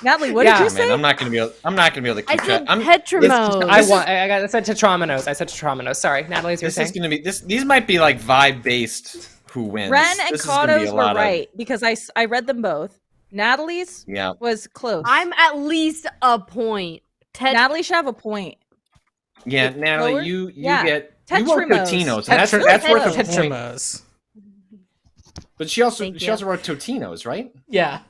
Natalie, what Yeah, did you Man, say? I'm not gonna be able to I keep track. said I'm, Petramose. I said Tetrominoes. I said Tetrominoes. Sorry, Natalie's your this is thing. gonna be these might be like vibe based. Who wins? Ren and This is gonna be a Katos were lot of right because I read them both. Natalie's yeah. was close. I'm at least a point. Natalie should have a point. Yeah, Lower? Natalie, you Yeah. get Tetrimos. you wrote Totino's, and Tetra- that's worth a point. Tetrimos. But she also Thank you. wrote Totino's, right? Yeah.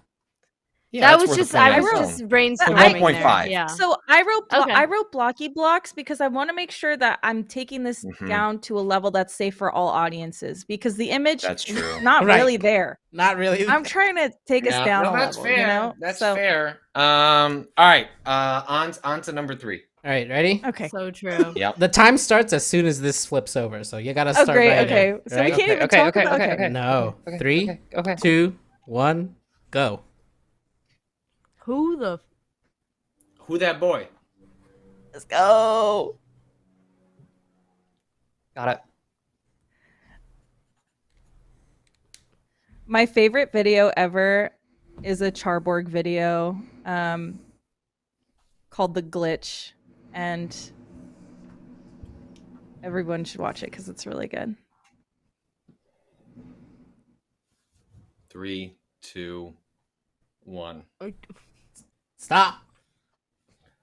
Yeah, That that's was worth a just point I on was its just own. brainstorming 1.5. there. Yeah. So I wrote Okay. I wrote blocky blocks because I want to make sure that I'm taking this Mhm. down to a level that's safe for all audiences because the image That's is true. not Right. really there. Not really. I'm trying to take us down no, a that's level, fair. you know? That's So, fair. All right. On to number 3. All right, ready? Okay. So true. Yep. The time starts as soon as this flips over, so you gotta Oh, start. great. writing, Okay. So we right? can't even Okay, talk okay, about okay, okay. okay. No. Okay, 3, okay. 2, 1, go. Who the Who that boy? Let's go. Got it. My favorite video ever is a Charborg video called The Glitch, and everyone should watch it because it's really good. 3, 2, 1. Stop.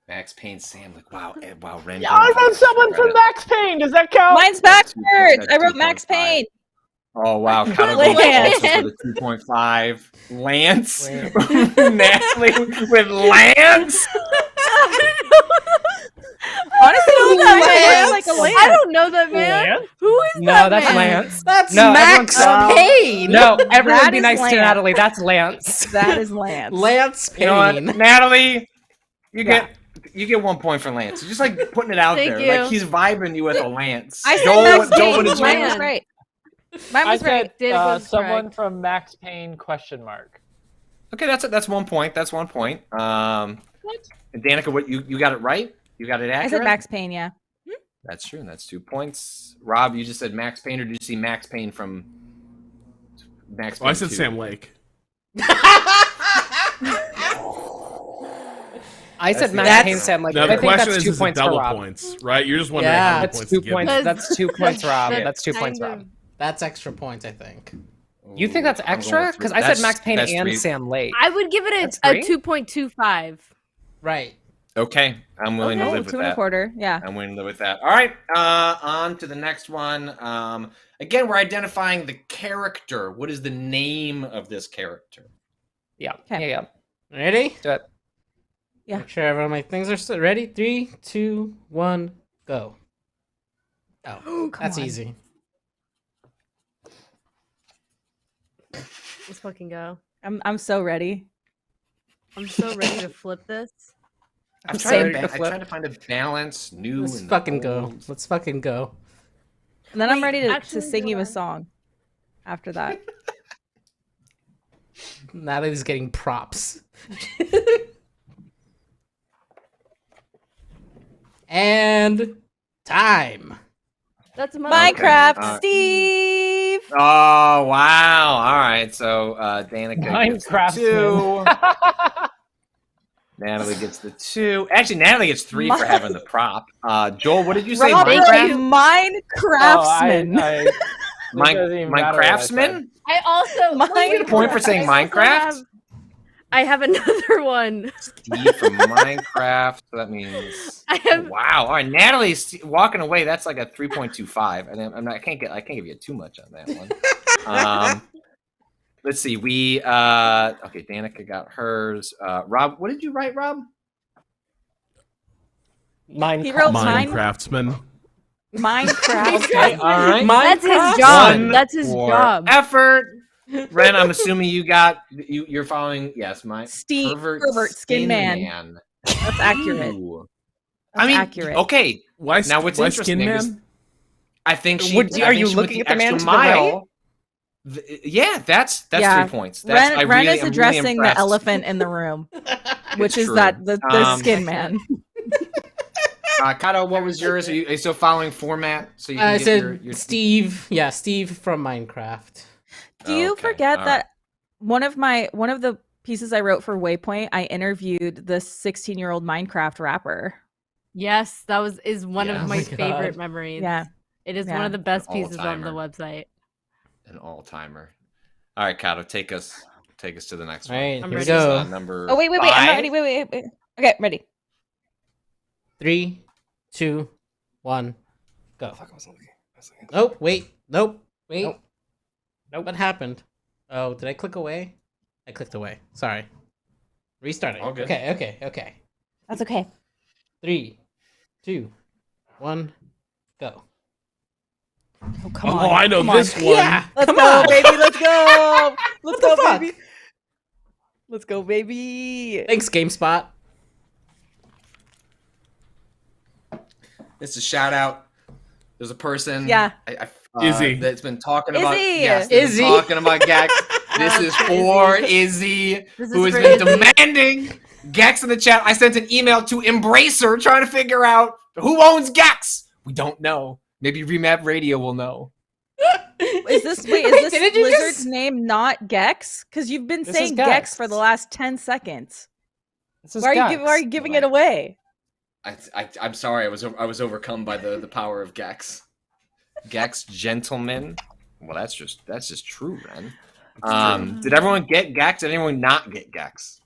Max Payne, Sam. Like wow, wow. Ren. Yeah, I wrote someone from Max Payne. Does that count? Mine's That's backwards. I wrote 2.5. Max Payne. Oh wow, Kato Lance. also for the 2.5. Lance, Natalie with Lance. Honestly, I like a Lance. I don't know that man. Lance? Who is No, that that's man? Lance. That's No, Max everyone's- Payne. No, everyone That be is nice Lance. to Natalie. That's Lance. That is Lance. Lance You know what, Payne. Natalie? You Yeah. get 1 point for Lance. You're just like putting it out Thank there. you. Like he's vibing you with a Lance. I said Joel, Max Joel, Payne. what did you Mine write? was right. Mine I was right. said Did was someone correct. from Max Payne ? Okay, that's 1 point. That's 1 point. Danica, what you got it right? You got it accurate? I said Max Payne, yeah. That's true. That's 2 points. Rob, you just said Max Payne, or did you see Max Payne from Max Payne? Oh, I said 2? Sam Lake. I That's said the- Max that's- Payne. Sam like Now I the think question that's is 2 it points for double Rob. points, right? You're just wondering Yeah. how many That's points 2 to give points. me. That's 2 points, Rob. Shit. That's 2 points, Kind Rob. of- That's extra points, I think. You think that's I'm going extra? with Because three. I said That's- Max Payne that's and 3. Sam Lake. I would give it That's a 3? 2.25. Right. Okay, I'm willing to Oh, live with 2 that. 1/4. Yeah. I'm willing to live with that. All right, on to the next one. Again, we're identifying the character. What is the name of this character? Yeah. Okay. Yeah. Ready? Do it. Yeah. Make sure everyone my things are still ready. 3, 2, 1, go. Oh, that's on. easy. Let's fucking go. I'm so ready. I'm so ready to flip this. I'm Same. trying to find a balance, new. Let's and fucking go. old. Let's fucking go. And then I'm Wait, ready to actually, sing you go a on. song after that. Natalie's getting props. And time. That's Minecraft, Uh, Steve. Oh wow! All right, so Danica gets the Minecraft. 2. Natalie gets the 2. Actually, Natalie gets 3 for having the prop. Joel, what did you say? Rob wrote Minecraft. Minecraftsman. Minecraftsman? I also Mine- wait, A point for saying I also Minecraft? I have another one. Steve from Minecraft. So that means. I have Wow! All right, Natalie's walking away. That's like a 3.25, and I can't give you too much on that one. Let's see. We okay. Danica got hers. Rob, what did you write, Rob? He wrote Minecraftsman. Minecraft. Okay, all right. that's his Minecraft? job. One That's his for job. Effort. Ren, I'm assuming you're following. Yes, my Steve pervert Skin Man. That's accurate. Ooh. That's I mean, accurate. okay. Why, Now, what's why interesting Skin is- Man? I think she. Would- I are think you she went looking at the man extra to the right? mile. Yeah, that's Yeah. 3 points. That's, Ren, I Ren really, is I'm addressing really the impressed. elephant in the room, which is true. that the Skin Man. Kato, what was yours? Are you still following format? So you can I get said your Steve. Yeah, Steve from Minecraft. Do you Okay, forget all that one of the pieces I wrote for Waypoint, I interviewed the 16-year-old Minecraft rapper. Yes, that is one Yes. of Oh my my favorite God. memories. Yeah. It is one Yeah. of the best An pieces on the all-timer. website. An all-timer. All right, Kato, take us to the next All one. right, I'm here we ready. This is, go. number Oh, wait. I'm not 5. ready. Wait. Okay, ready. 3, 2, 1, go. Fuck, I was looking. Nope. Wait. Nope. Wait. Nope. Nope. What happened? Oh, did I click away? I clicked away. Sorry. Restarting. All good. Okay. That's okay. 3, 2, 1, go. Oh, come Oh, on. I know Come on. this one. Yeah. Let's Come go, on. baby. Let's go. Let's What the go, fuck? baby. Let's go, baby. Thanks, GameSpot. This is a shout out. There's a person. Yeah. Izzy. That's been talking about. Izzy. Yes, that's been Izzy. talking about Gex. This is for Izzy, This is who has for been Izzy. demanding Gex in the chat. I sent an email to Embracer trying to figure out who owns Gex. We don't know. Maybe Remap Radio will know. Is this Didn't this you lizard's just- name not Gex? Because you've been This is saying Gex. Gex. For the last 10 seconds. This is Why Gex. are you giving it away? I'm sorry. I was overcome by the power of Gex. Gex, gentlemen. Well, that's just true, man. Did everyone get Gex? Did anyone not get Gex?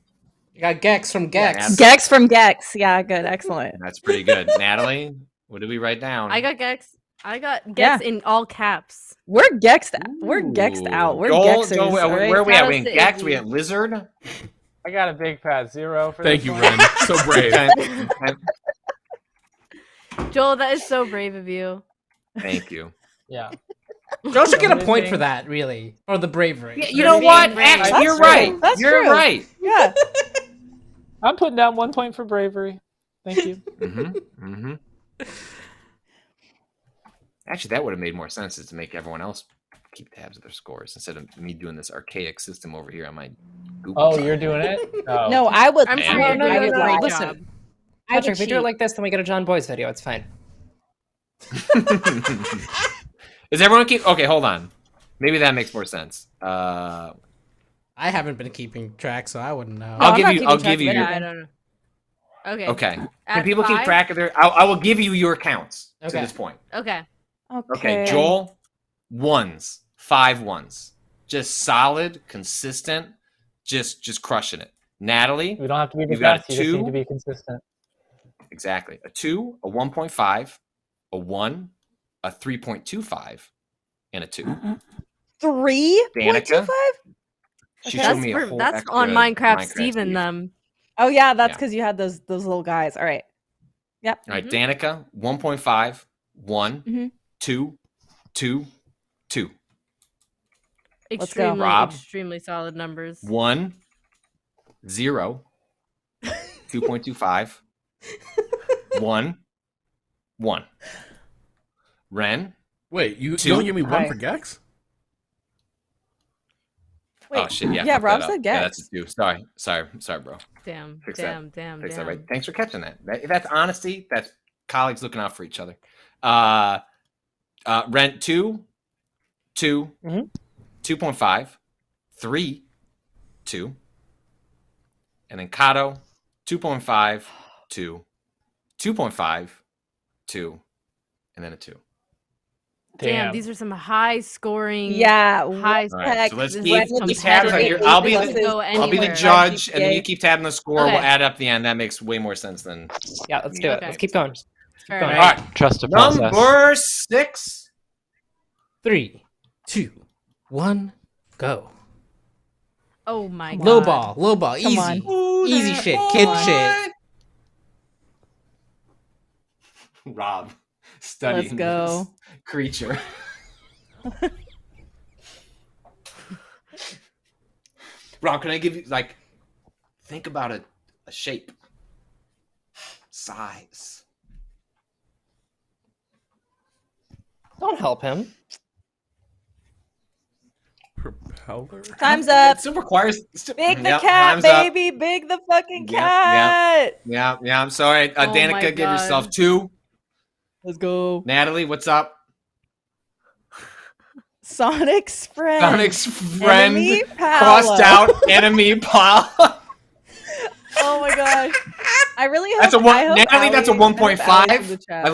You got Gex from Gex. Yeah. Gex from Gex. Yeah, good. Excellent. That's pretty good. Natalie, what did we write down? I got Gex. I got Gex in all caps. We're Gexed. We're Gexed out. We're Joel, Gexers. Joel, all right? where are we at? Shout We out in to Gex? Izzy. We at Lizard? I got a big fat 0 for Thank this you, one. Ren. So brave. Okay. Joel, that is so brave of you. Thank you. Yeah. Joe should get a Amazing. point for that, really, or the bravery. You know what? That's Actually, you're true. right. That's You're true. right. Yeah. I'm putting down 1 point for bravery. Thank you. Mm-hmm. Actually, that would have made more sense is to make everyone else keep tabs of their scores instead of me doing this archaic system over here on my Google. Oh, you're doing it? Oh. No, I would. I'm Man. sure No, you're no, doing no, a no, great listen. job. Patrick, if we do it like this, then we get a John Boy's video. It's fine. Is everyone keep? Okay, hold on. Maybe that makes more sense. I haven't been keeping track, so I wouldn't know. No, I'll I'm give not you. keeping I'll track give of you. anything. Yeah, I don't know. Okay. Okay. Can At people keep 5? track of their? I will give you your counts to Okay. this point. Okay. Okay, Joel, 1s, 5 1s, just solid, consistent, just crushing it. Natalie, We don't have to be the You've got best. You just need 2. to be consistent. exactly a 2, a 1.5, a 1, a 3.25, and a 2. 3.25? She Okay. showed That's, me a whole that's extra on Minecraft Steven Steve. them. Oh yeah, that's Yeah. because you had those little guys. All right. Yep. All right, Danica, 1.5, 1, Mhm. 2, 2, 2, Let's go. Rob. Extremely solid numbers. 1, 0, 2.25, 1, 1. Ren, Wait, you 2. only give me one Hi. for Gex? Oh shit! Yeah, Yeah, fuck Rob that up. said Yeah, Gex. that's a 2. Sorry, bro. Damn, Fix that. damn. Fix that right. Thanks for catching that. That's honesty. That's colleagues looking out for each other. Rent 2, 2, Mhm. 2.5, 3, 2, and then Kato 2.5, 2, 2.5, 2, and then a 2. Damn, these are some high scoring. Yeah. High what All the right, heck? so let's This keep is tabs on competitive. your. I'll be This the doesn't go I'll be the anywhere. judge, and then you GPA. keep tabbing the score. Okay. We'll add up the end. That makes way more sense than. Yeah, let's do it. Okay. Let's keep going. Fair All All enough. right, Trust the process. number 6. 3, 2, 1, go. Oh my god. Low ball, Come easy, on. easy shit, kid shit. Rob, studying Let's go. this creature. Rob, can I give you think about a shape, size. Don't help him. Propeller? Time's up. It still requires. Big the Yep, cat, time's up. baby. Big the fucking Yep, yep. cat. Yeah. I'm sorry, Oh my Danica. Give God. yourself 2. Let's go. Natalie, what's up? Sonic's friend. Sonic's friend Enemy crossed Paolo. out enemy Paolo. Oh my gosh. I really hope That's a I hope Natalie. That's a Allie- I hope Allie's in 1.5. the chat.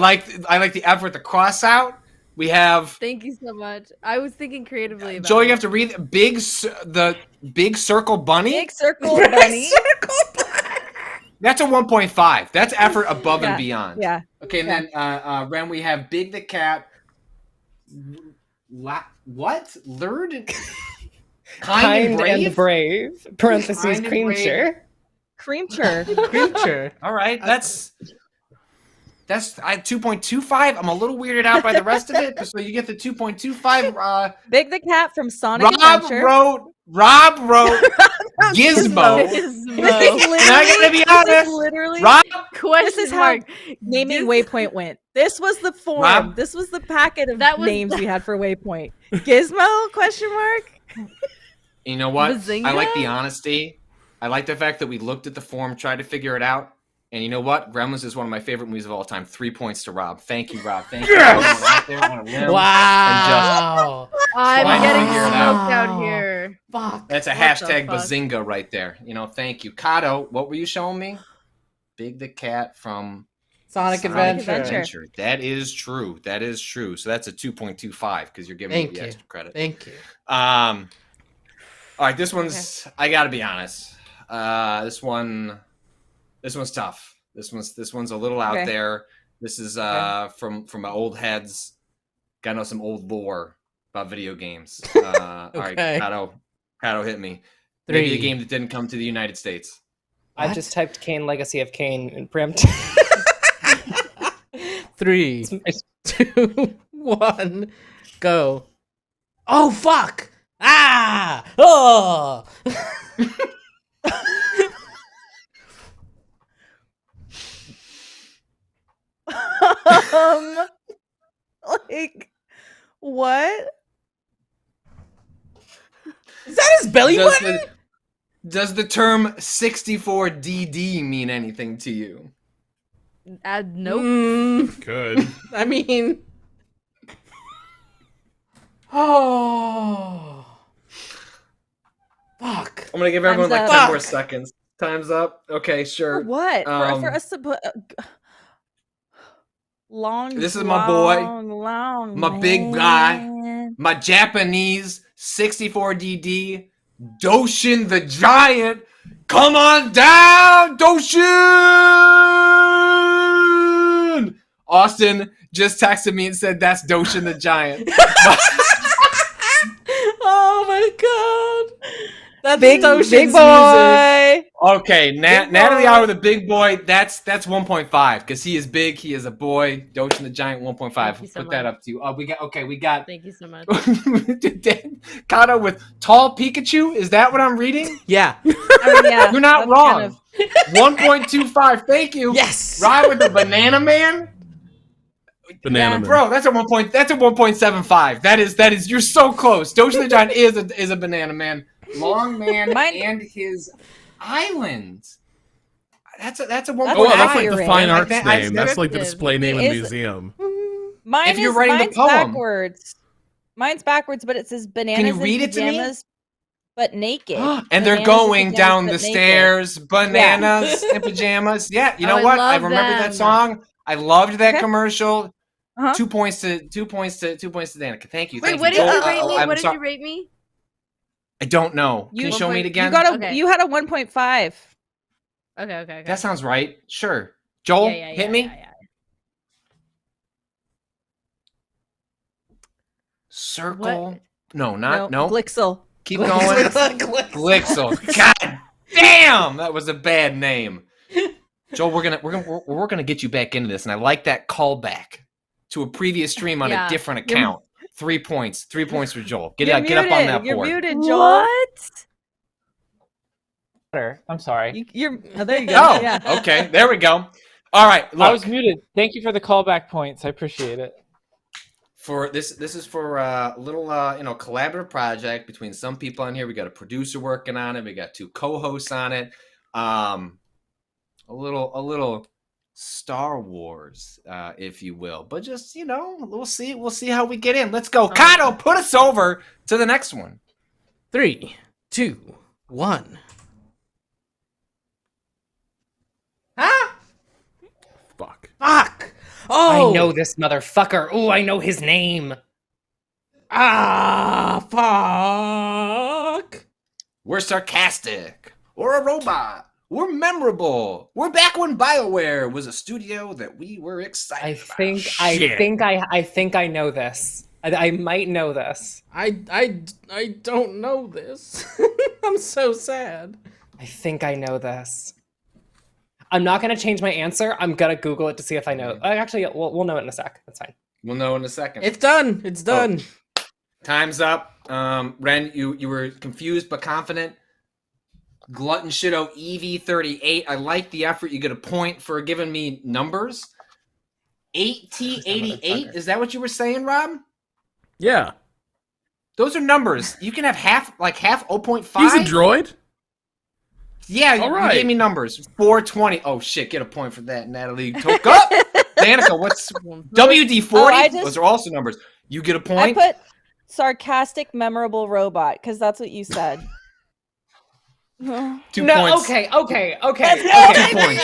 I like the effort to cross out. We have Thank you so much. I was thinking creatively about Joel. it. You have to read the big circle bunny. Big circle bunny. That's a 1.5. That's effort above Yeah, and beyond. Yeah. Okay, and then Ren, we have Big the cat. What? Lured? Kind and brave. Parentheses Kind and creature. Creature. Creature. All right, that's 2.25. I'm a little weirded out by the rest of it, so you get the 2.25. Big the cat from Sonic Adventure. Rob wrote Gizmo. And I gotta be honest, Literally. Rob. This is how naming Waypoint went. This was the form. Rob? This was the packet of That was names we had for Waypoint. Gizmo? Question mark. You know what? Bazinga? I like the honesty. I like the fact that we looked at the form, tried to figure it out. And you know what? Gremlins is one of my favorite movies of all time. 3 points to Rob. Thank you, Rob. Thank you. Out there on a limb. Wow. I'm Trying to getting figure it smoked out. out here. Fuck. That's a What hashtag the fuck? bazinga right there. You know, thank you. Kato, what were you showing me? Big the cat from Sonic Adventure. That is true. That is true. So that's a 2.25 because you're giving Thank me the you. extra credit. Thank you. All right, this one's I gotta be honest. This one's tough. This one's a little out there. This is from my old heads. Gotta know some old lore about video games. All right, Kato hit me. Maybe a 3. game that didn't come to the United States. I What? just typed Kane Legacy of Kane and preempt. 3, 2, 1, go. Oh fuck! Ah! Oh! Like what? Is that his belly button? Does the term 64DD mean anything to you? Nope. Good. I mean, oh, fuck. I'm gonna give everyone Time's like up. 10 more seconds. Time's up. Okay, For sure. what? Um, For us to put long. This is my boy, long my big guy. man. My Japanese 64DD, Doshin the Giant. Come on down, Doshin! Austin just texted me and said that's Doshin the Giant. Oh my god. That's Big Doshin's big music. boy. Okay, Natalie out with a big boy. That's 1.5 because he is big. He is a boy. Doshin the Giant 1.5. Thank you so Put that much. up to you. We got Thank you so much. Kato with tall Pikachu. Is that what I'm reading? Yeah. I mean, yeah, You're not that's wrong. kind of- 1.25. Thank you. Yes. Ride with the Banana Man. Banana Man. Bro, that's a 1.75. That is you're so close. Doshin the Giant is a banana man. Long man and his islands. That's a 1.5. Oh, that's like the accurate. fine I arts think I name. said That's it. like the display name in the Is- museum. Mine If you're is writing the mine's poem. backwards. Mine's backwards, but it says bananas read in it to me? pajamas, but naked. And they're Bananas in going pajamas, down but the naked. stairs, bananas in pajamas. Yeah, you know Oh, I what? I love remember them. that song. I loved that Okay. commercial. Uh-huh. 2 points to Danica. Thank you. Wait, Thank what you. did Joel, you rate me? I'm What did sorry. you rate me? I don't know. Can you show me it again? You got a Okay. you had a 1.5. Okay. That sounds right. Sure. Joel, hit me. Yeah. Circle. What? No, not no. Glixel. Keep going. Glixel. God damn, that was a bad name. Joel, we're gonna get you back into this, and I like that callback to a previous stream on a Yeah. different account. 3 points. 3 points for Joel. Get You're up on that You're board. muted, Joel. What? I'm sorry. There you go. Oh, Yeah. okay. There we go. All right. Look, I was muted. Thank you for the callback points. I appreciate it. for this is for a little collaborative project between some people on here. We got a producer working on it. We got 2 co-hosts on it. A little Star Wars, if you will. But just, we'll see how we get in. Let's go. Kato, put us over to the next one. 3, 2, 1. Huh? Fuck. Fuck! Oh! I know this motherfucker. Ooh, I know his name. Ah, fuck! We're sarcastic. We're a robot. We're memorable. We're back when BioWare was a studio that we were excited about. I think I know this. I might know this. I don't know this. I'm so sad. I think I know this. I'm not gonna change my answer. I'm gonna Google it to see if I know. Actually, we'll know it in a sec. That's fine. We'll know in a second. It's done. It's done. Time's up. Ren, you were confused but confident. Glutton Shido EV38. I like the effort. You get a point for giving me numbers. 8T88. Is that what you were saying, Rob? Yeah. Those are numbers. You can have half 0.5. He's a droid? Yeah, All you right. gave me numbers. 420. Oh shit, get a point for that, Natalie. Took up. Danica, what's WD40? Those are also numbers. You get a point. I put sarcastic, memorable robot because that's what you said. 2 No, points. okay. 2 points.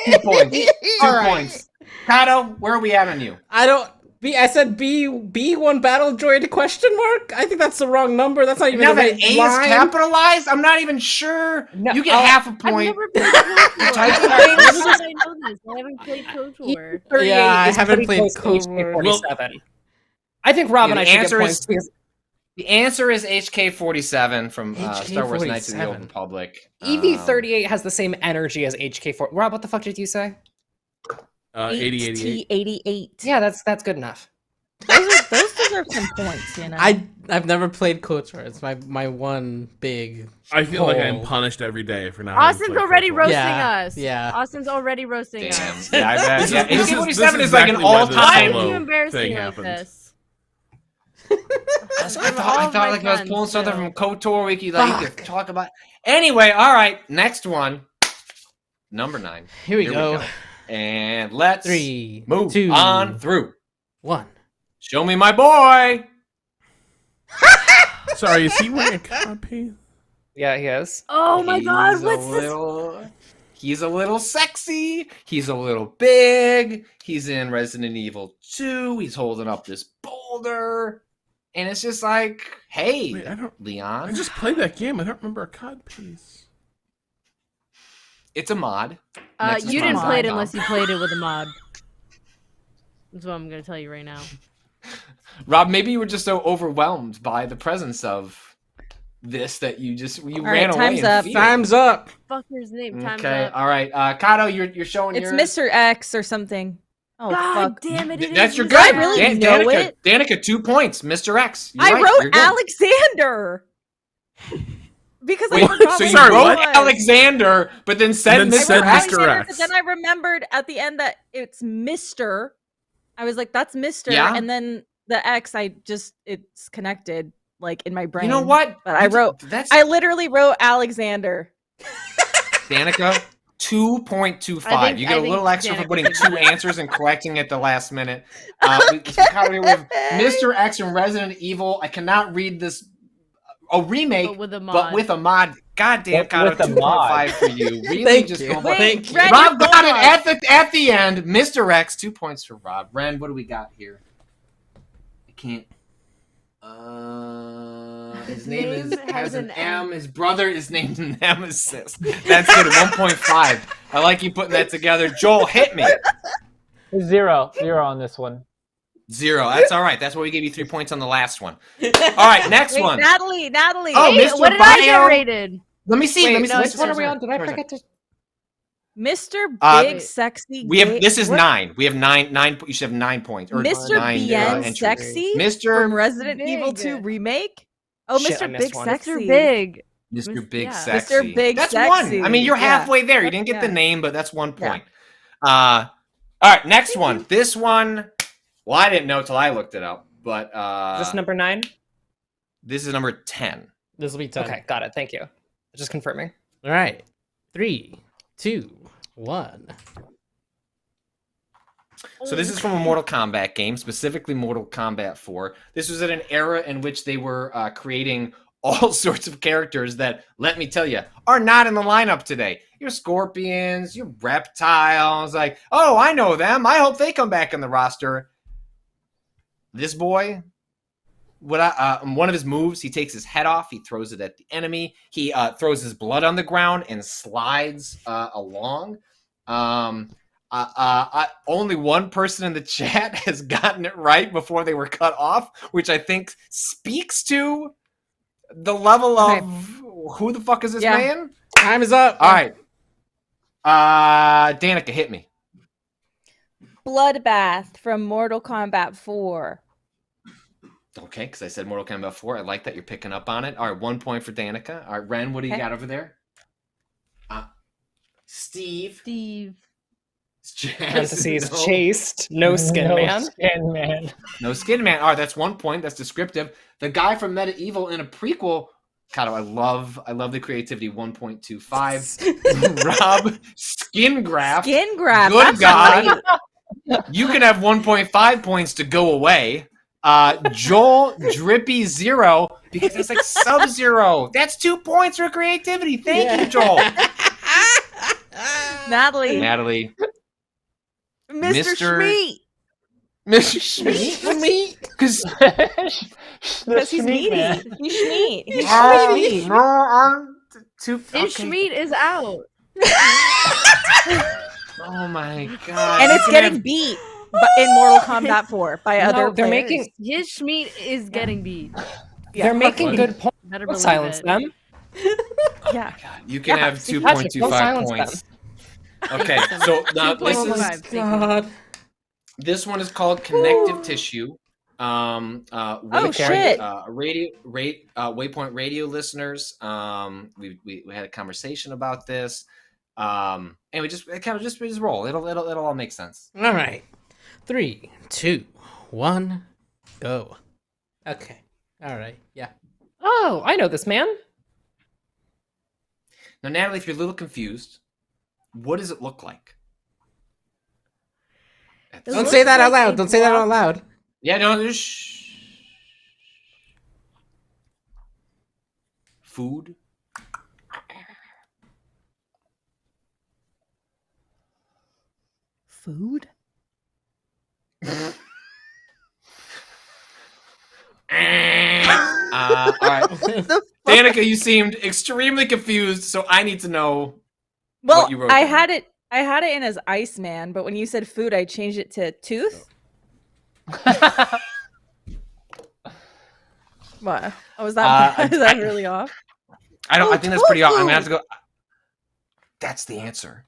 2 points. 2 points. Kato, where are we at on you? I said B1 battle droid question mark? I think that's the wrong number. That's not even Now the that right A line. is capitalized, I'm not even sure. No, You get half a I've point. never played KOTOR. Type of I things. know this. I haven't played KOTOR. Yeah, I is haven't pretty played close to KOTOR. HK47. I think Rob Yeah, and I the should get answer points is- because The answer is HK47 from Star Wars Knights of the Old HK47. Republic. EV38 has the same energy as HK4. Rob, what the fuck did you say? 8088. T88. Yeah, that's good enough. Those deserve some points, you know. I've never played KOTOR. It's my one big. I feel like I'm hole. punished every day for not having Austin's played already KOTOR. roasting Yeah, us. yeah. Austin's already roasting Damn. us. Yeah, I bet. This Yeah, is- this is- HK47 this is like an exactly why all this Why time. did solo you embarrass thing me like happens. this? I thought like I was pulling something from KOTOR Wiki that you could Fuck. talk about. Anyway, all right, next one. Number 9. Here we go. And let's 3, move 2, on through. 1. Show me my boy. Sorry, is he wearing a codpiece? Yeah, he is. Oh my god, He's a what's this? little- He's a little sexy. He's a little big. He's in Resident Evil 2. He's holding up this boulder. And it's just like, hey, Wait, I Leon. just played that game. I don't remember a codpiece. It's a mod. Next is You didn't play it mod.com. unless you played it with a mod. That's what I'm gonna tell you right now. Rob, maybe you were just so overwhelmed by the presence of this that you right, ran away. time's in up. fear. Time's up. Fucker's name. Time's Okay, up. all right. Kato, you're showing It's yours. Mr. X or something. Oh God fuck! damn it! That's your Mr. good. I really know Danica, it? Danica, 2 points. Mr. X. You're I right, you're wrote good. Alexander because Wait, I forgot so what you it wrote was. Alexander, but then said And then I Mr. said wrote X? Mr. Alexander, X. but then I remembered at the end that it's Mr. I was like, that's Mr. Yeah. And then the X, it's connected like in my brain. You know what? But I wrote, That's I literally wrote Alexander. Danica. 2.25. You get a little extra for Danica putting did 2 that. answers and correcting at the last minute. We have Mr. X from Resident Evil. I cannot read this. A remake, But with a mod. but with a mod. God damn, With Kato, a 2.5 mod. for you. Really Thank just you. going Wait, Thank you. Ren, Rob you're got gone. it at the end. Mr. X, 2 points for Rob. Ren, what do we got here? I can't. His name is has an M. His brother is named Nemesis. That's good. 1.5. I like you putting that together. Joel, hit me. 0 on this one. 0. That's all right. That's why we gave you 3 points on the last one. All right, next Wait, one. Natalie. Oh, Hey, Mr. what did I get Bio- rated? Let me see. Wait, let me see. no, Which which one are we on? Did I Sorry, forget to? Mr. Uh, Big Sexy. We have. Gay- This is what? 9. We have 9. You should have 9 points. Or Mr. 9 BN entries. Sexy from Mr. Resident Evil Big. 2 remake. Oh, Shit, I Mr. missed Big one. Sexy. Mr. Big. Mr. Big Yeah. Sexy. Mr. Big That's Sexy. 1. I mean, you're Yeah. halfway there. You didn't get the Yeah. name, but that's 1 Yeah. point. All right, next one. This one. Well, I didn't know till I looked it up, but Is this number 9? this is number 10. This will be time. Okay, got it. Thank you. Just confirming. All right. 3, 2, 1. So this is from a Mortal Kombat game, specifically Mortal Kombat 4. This was at an era in which they were creating all sorts of characters that, let me tell you, are not in the lineup today. Your scorpions, your reptiles, like, oh, I know them. I hope they come back in the roster. This boy, one of his moves, he takes his head off, he throws it at the enemy, he throws his blood on the ground and slides along. Only one person in the chat has gotten it right before they were cut off, which I think speaks to the level of who the fuck is this man? Time is up. All right. Danica, hit me. Bloodbath from Mortal Kombat 4. Okay, because I said Mortal Kombat 4. I like that you're picking up on it. All right, 1 point for Danica. All right, Ren, what do you got over there? Steve. Parentheses, chased, no skin man. Skin man. No skin man. All right, that's 1 point. That's descriptive. The guy from Medieval in a prequel. God, I love the creativity. 1.25. Rob, skin graft. Skin graft. Good God. You can have 1.5 points to go away. Joel, drippy 0 because it's like Sub-Zero. That's 2 points for creativity. Thank you, Joel. Natalie. Mr. Schmeat. Mr. Schmeat? Because he's meaty. He's Schmeat. He's Schmeat. No, I'm too. His Schmeat is out. Oh my God. And it's getting beat in Mortal Kombat 4 by other they're players. making His Schmeat is getting beat. they're making good points. Better Don't believe silence it. them. Yeah. You can have Patrick, don't 2.25 silence points. Okay, so now this is 2.25, thank you. this one is called connective tissue. Shit. Waypoint Radio listeners. We had a conversation about this. And we just roll. It'll all make sense. All right. 3, 2, 1, go. Okay. All right. Yeah. Oh, I know this man. Now, Natalie, if you're a little confused, what does it look like? Don't say that out loud. Don't say that out loud. Yeah, no, shh. Food. Food? All right. Danica, you seemed extremely confused, so I need to know what you wrote I down. had it in as Iceman, but when you said food, I changed it to tooth. What? Oh, is that is that really off? I think that's pretty off. I'm gonna have to go. That's the answer.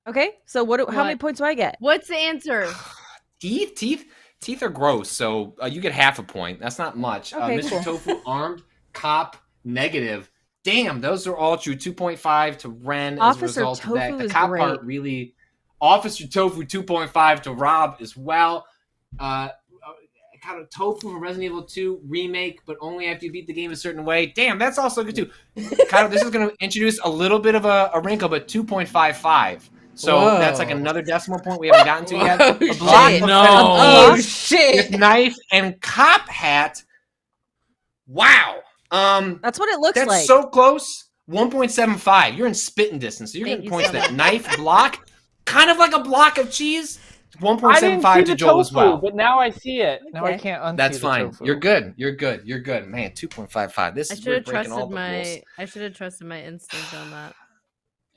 Okay, so how many points do I get? What's the answer? Teeth are gross, so you get half a point. That's not much. Okay, Mr. cool. Tofu, armed, cop, negative. Damn, those are all true. 2.5 to Ren as a Officer result of that. Tofu The is cop great. part really. Officer Tofu 2.5 to Rob as well. Kind of Tofu from Resident Evil 2 remake, but only after you beat the game a certain way. Damn, that's also good too. Kind of, this is going to introduce a little bit of a wrinkle, but 2.55. So Whoa. that's like another decimal point we haven't gotten to yet. Whoa, A block shit. of No. Oh, with shit. knife and cop hat. Wow. That's what it looks That's like. so close. 1.75. You're in spitting distance. So you're Thank getting you points so to that much. knife block. Kind of like a block of cheese. I didn't 1.75 see to the Joel tofu, as well. but now I see it. Now I Okay. can't unsee That's the fine. tofu. You're good. You're good. You're good. Man, 2.55. This I is should have breaking all trusted the rules. I should have trusted my instinct on that.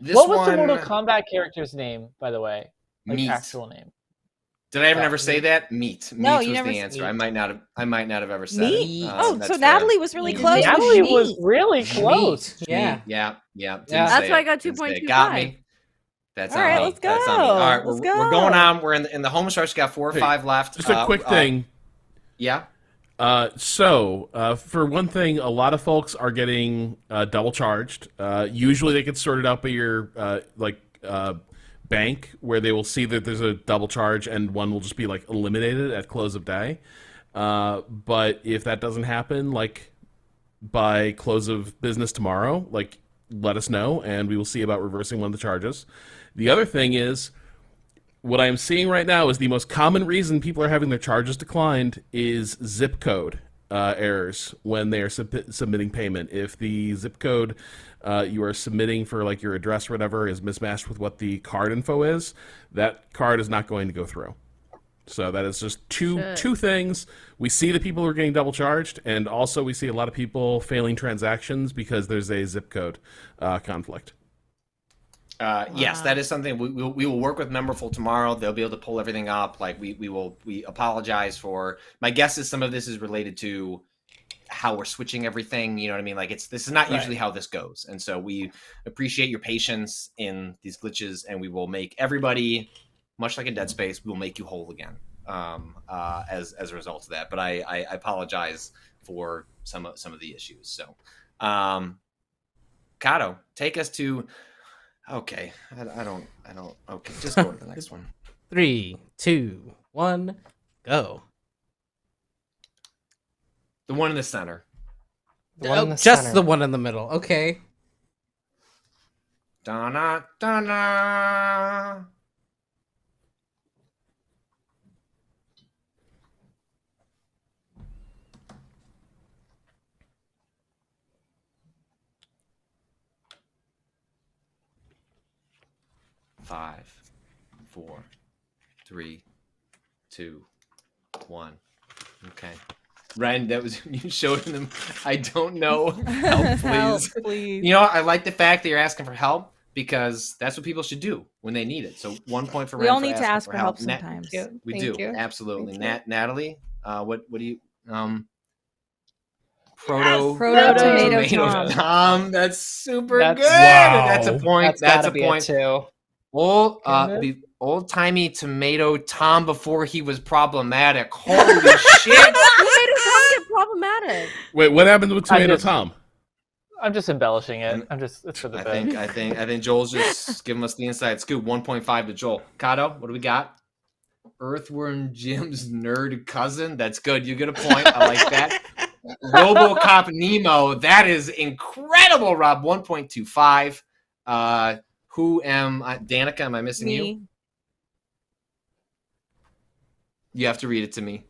This What was one, the Mortal Kombat character's name, by the way? Like Meat. actual name. Did I ever Yeah, never say meat. that? Meat. No, Meat you was never the said answer. meat. I might not have ever said Meat. it. Oh, That's so fair. Natalie was really Meat. close. with Natalie was meat. really close. Meat. Yeah. Yeah. Yeah. Didn't That's say why I it. got Didn't say it. 2.25. Got me. That's All on right, me. let's That's on me. All right, go. Let's we're go. going on. We're in the home stretch. Got 4 or Hey, 5 left. Just a quick thing. Yeah. For one thing, a lot of folks are getting double charged. Usually they get sorted out by your bank, where they will see that there's a double charge and one will just be like eliminated at close of day. But if that doesn't happen, like by close of business tomorrow, like let us know and we will see about reversing one of the charges. The other thing is, What I am seeing right now is the most common reason people are having their charges declined is zip code errors when they are submitting payment. If the zip code you are submitting for like your address or whatever is mismatched with what the card info is, that card is not going to go through. So that is just two things. We see that people are getting double charged, and also we see a lot of people failing transactions because there's a zip code conflict. Yes, that is something we will work with Memberful tomorrow. They'll be able to pull everything up. Like we apologize for. My guess is some of this is related to how we're switching everything. You know what I mean? Like this is not usually how this goes, and so we appreciate your patience in these glitches, and we will make everybody, much like in Dead Space, we will make you whole again as a result of that. But I apologize for some of the issues. So, Kato, take us to. Okay, I don't. Okay, just go to the next one. 3, 2, 1, go. The one in the center. Just the one in the middle. Okay. Da-na, da-na. Five, 4, 3, 2, 1. Okay. Ren, that was you showed them. I don't know. Help, please. Help, please. You know, I like the fact that you're asking for help because that's what people should do when they need it. So 1 point for Ren. We all for need to asking ask for help sometimes. We Thank do you. absolutely. Thank you. Natalie, what do you Proto Tomato Tom. Tom. That's super That's- good. Wow. That's a point. That's That's gotta a be point. a 2. Old timey Tomato Tom before he was problematic. Holy shit! Who made his mom get problematic? Wait, what happened with Tomato just- Tom? I'm just embellishing it. And It's for the I best. think Joel's just giving us the inside scoop. 1.5 to Joel. Kato, what do we got? Earthworm Jim's nerd cousin. That's good. You get a point. I like that. RoboCop Nemo. That is incredible, Rob. 1.25. Who am I? Danica, am I missing you? Me. You have to read it to me.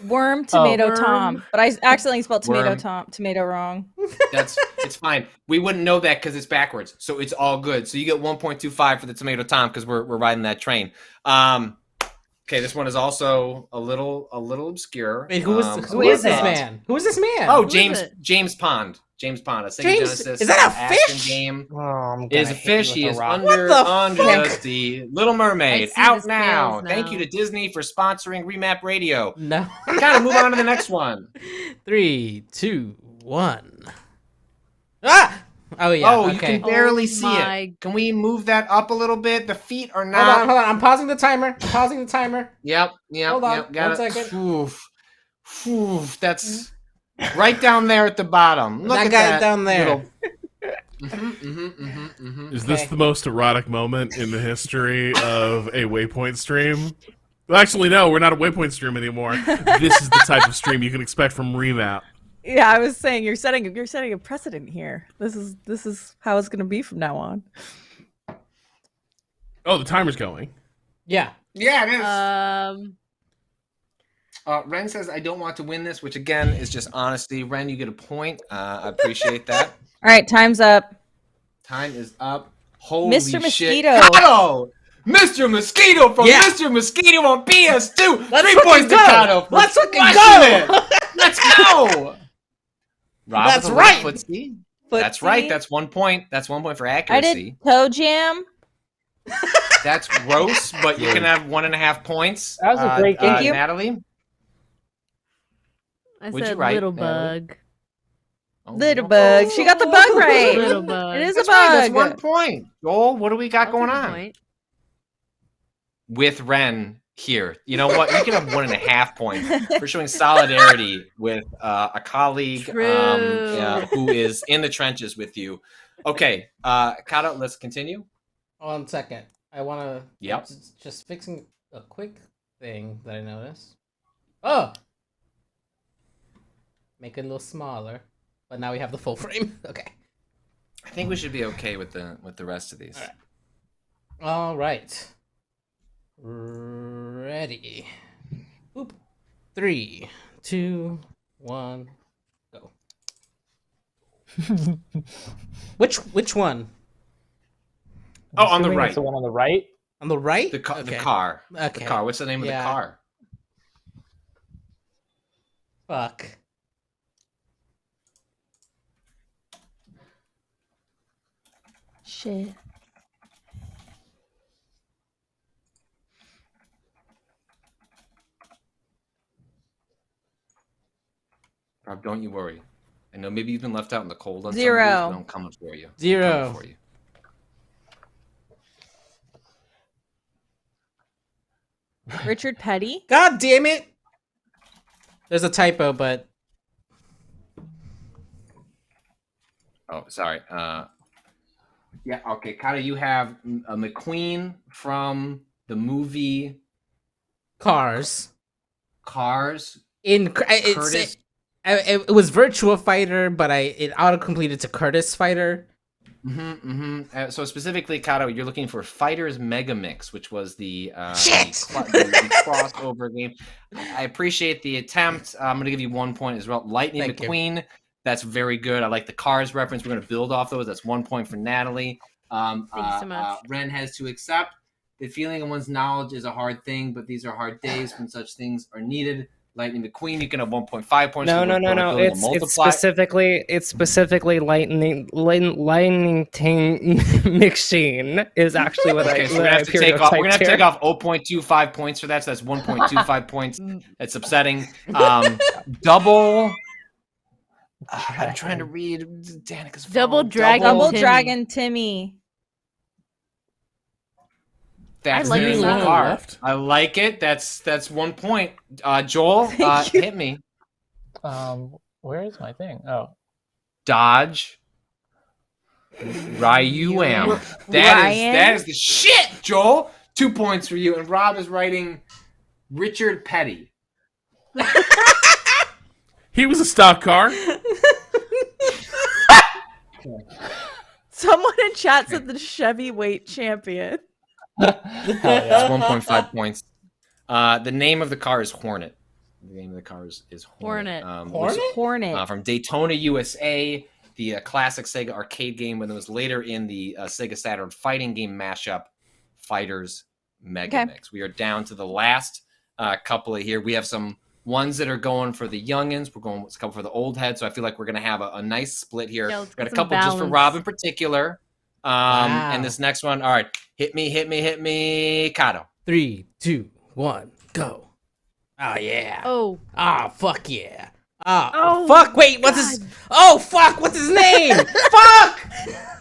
Worm Tomato Worm. Tom. But I accidentally spelled Worm. tomato wrong. It's fine. We wouldn't know that because it's backwards, so it's all good. So you get 1.25 for the Tomato Tom because we're riding that train. Okay, this one is also a little obscure. Wait, who is is this it? man? Who is this man? Oh, Who is James it? James Pond. James Pond. A Sega James- Genesis is that a action fish? game. Oh, I'm It is gonna a hit fish. you He with is a rock. under What the the Little Mermaid. I see Out the now. scales Thank now. you to Disney for sponsoring Remap Radio. No. Gotta move on to the next one. 3, 2, 1. Ah! Oh yeah. Oh, you okay. can barely Oh see my- it. Can we move that up a little bit? The feet are Hold not. on. I'm pausing the timer. Yep. Hold on, Yep. Got 1 it. second. Oof. Oof. That's right down there at the bottom. Look That at guy that down there. Is this Okay. the most erotic moment in the history of a Waypoint stream? Well, actually, no, we're not a Waypoint stream anymore. This is the type of stream you can expect from Remap. Yeah, I was saying you're setting a precedent here. This is how it's gonna be from now on. Oh, the timer's going. Yeah. Yeah, it is. Um, Ren says, I don't want to win this, which again is just honesty. Ren, you get a point. I appreciate that. All right, time's up. Time is up. Holy Mr. shit. Mosquito. Kato! Mr. Mosquito from Yeah. Mr. Mosquito on PS2. Let's 3 fucking points to go. Kato. for Let's fucking crushing go. it. Let's go. Rob That's with a right. footsie. That's right. That's 1 point. That's 1 point for I accuracy. did toe jam. That's gross, but you can have 1.5 points. That was a great game. Thank you. Natalie? I What'd you said write, little Natalie? bug. Oh, Little bug. She got the bug right. Little bug. It is That's a right. That's bug. 1 point. Joel, what do we got I'll going take a on? point. With Ren here. You know what? You can have 1.5 points for showing solidarity with a colleague True. who is in the trenches with you. Okay, Kato, let's continue. 1 second. I want to. Yep. Just fixing a quick thing that I noticed. Oh. Make it a little smaller, but now we have the full frame. Okay. I think we should be okay with the rest of these. All right. Ready. Oop. 3, 2, 1, go. Which one? Oh, on the Assuming right. It's the one on the right. On the right? The car. Okay. The car. Okay. The car. What's the name of the car? Fuck. Shit. Rob, don't you worry. I know maybe you've been left out in the cold on 0. some of these, but I'm coming for you. 0. I'm coming for you. Richard Petty. God damn it! There's a typo, but Oh, sorry. Yeah, okay. Kata, you have a McQueen from the movie Cars. Cars. Curtis. It was Virtua Fighter, but it auto completed to Curtis Fighter. So specifically, Kato, you're looking for Fighters Mega Mix, which was the crossover game. I appreciate the attempt. I'm going to give you 1 point as well. Lightning Thank you. McQueen, that's very good. I like the Cars reference. We're going to build off those. That's 1 point for Natalie. Thank you so much. Ren has to accept the feeling of one's knowledge is a hard thing, but these are hard days when such things are needed. Lightning McQueen, you can have 1.5 points. No. It's specifically lightning machine is actually what Okay, I. so we're gonna have to take off. We're gonna have to take off 0.25 points for that. So that's 1.25 points. That's upsetting. Double. I'm trying to read Danica's phone. Double Dragon Double Timmy. Dragon Timmy. That's I like the this one. car. Left. I like it. That's 1 point. Joel, hit me. Where is my thing? Oh, Dodge. Ryuam. That is the shit, Joel. 2 points for you. And Rob is writing Richard Petty. He was a stock car. Someone in chat said the Chevy weight champion. That's 1.5 points. The name of the car is Hornet. The name of the car is Hornet. Hornet. From Daytona, USA, the classic Sega arcade game, when it was later in the Sega Saturn fighting game mashup, Fighters Mega Mix. We are down to the last couple of here. We have some ones that are going for the youngins. We're going a couple for the old heads. So I feel like we're going to have a nice split here. Yeah, We've got a couple just for Rob in particular. And this next one, all right, hit me, Kato. 3, 2, 1, go. Oh yeah. Oh. Ah, fuck yeah. Oh, fuck. Wait, what's his? Oh, fuck. What's his name? Fuck.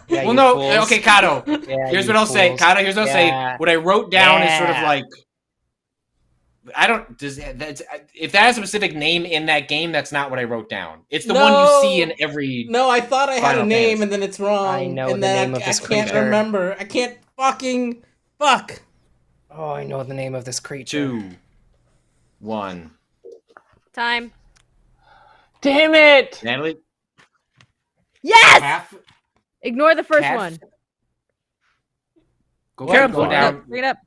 Yeah, Well, no. Okay, Kato. Here's what I'll say. Kato, here's what I'll say. What I wrote down is sort of like, I don't. If that has a specific name in that game, that's not what I wrote down. It's the one you see in every. No, I thought I had Final a name Fantasy. and then it's wrong. I know and the then name of this I can't creature. remember. I can't fucking fuck. Oh, I know the name of this creature. 2, 1. Time. damn it! Natalie. Yes. Half. Ignore the first Half- one. Go Careful. down. Bring it up.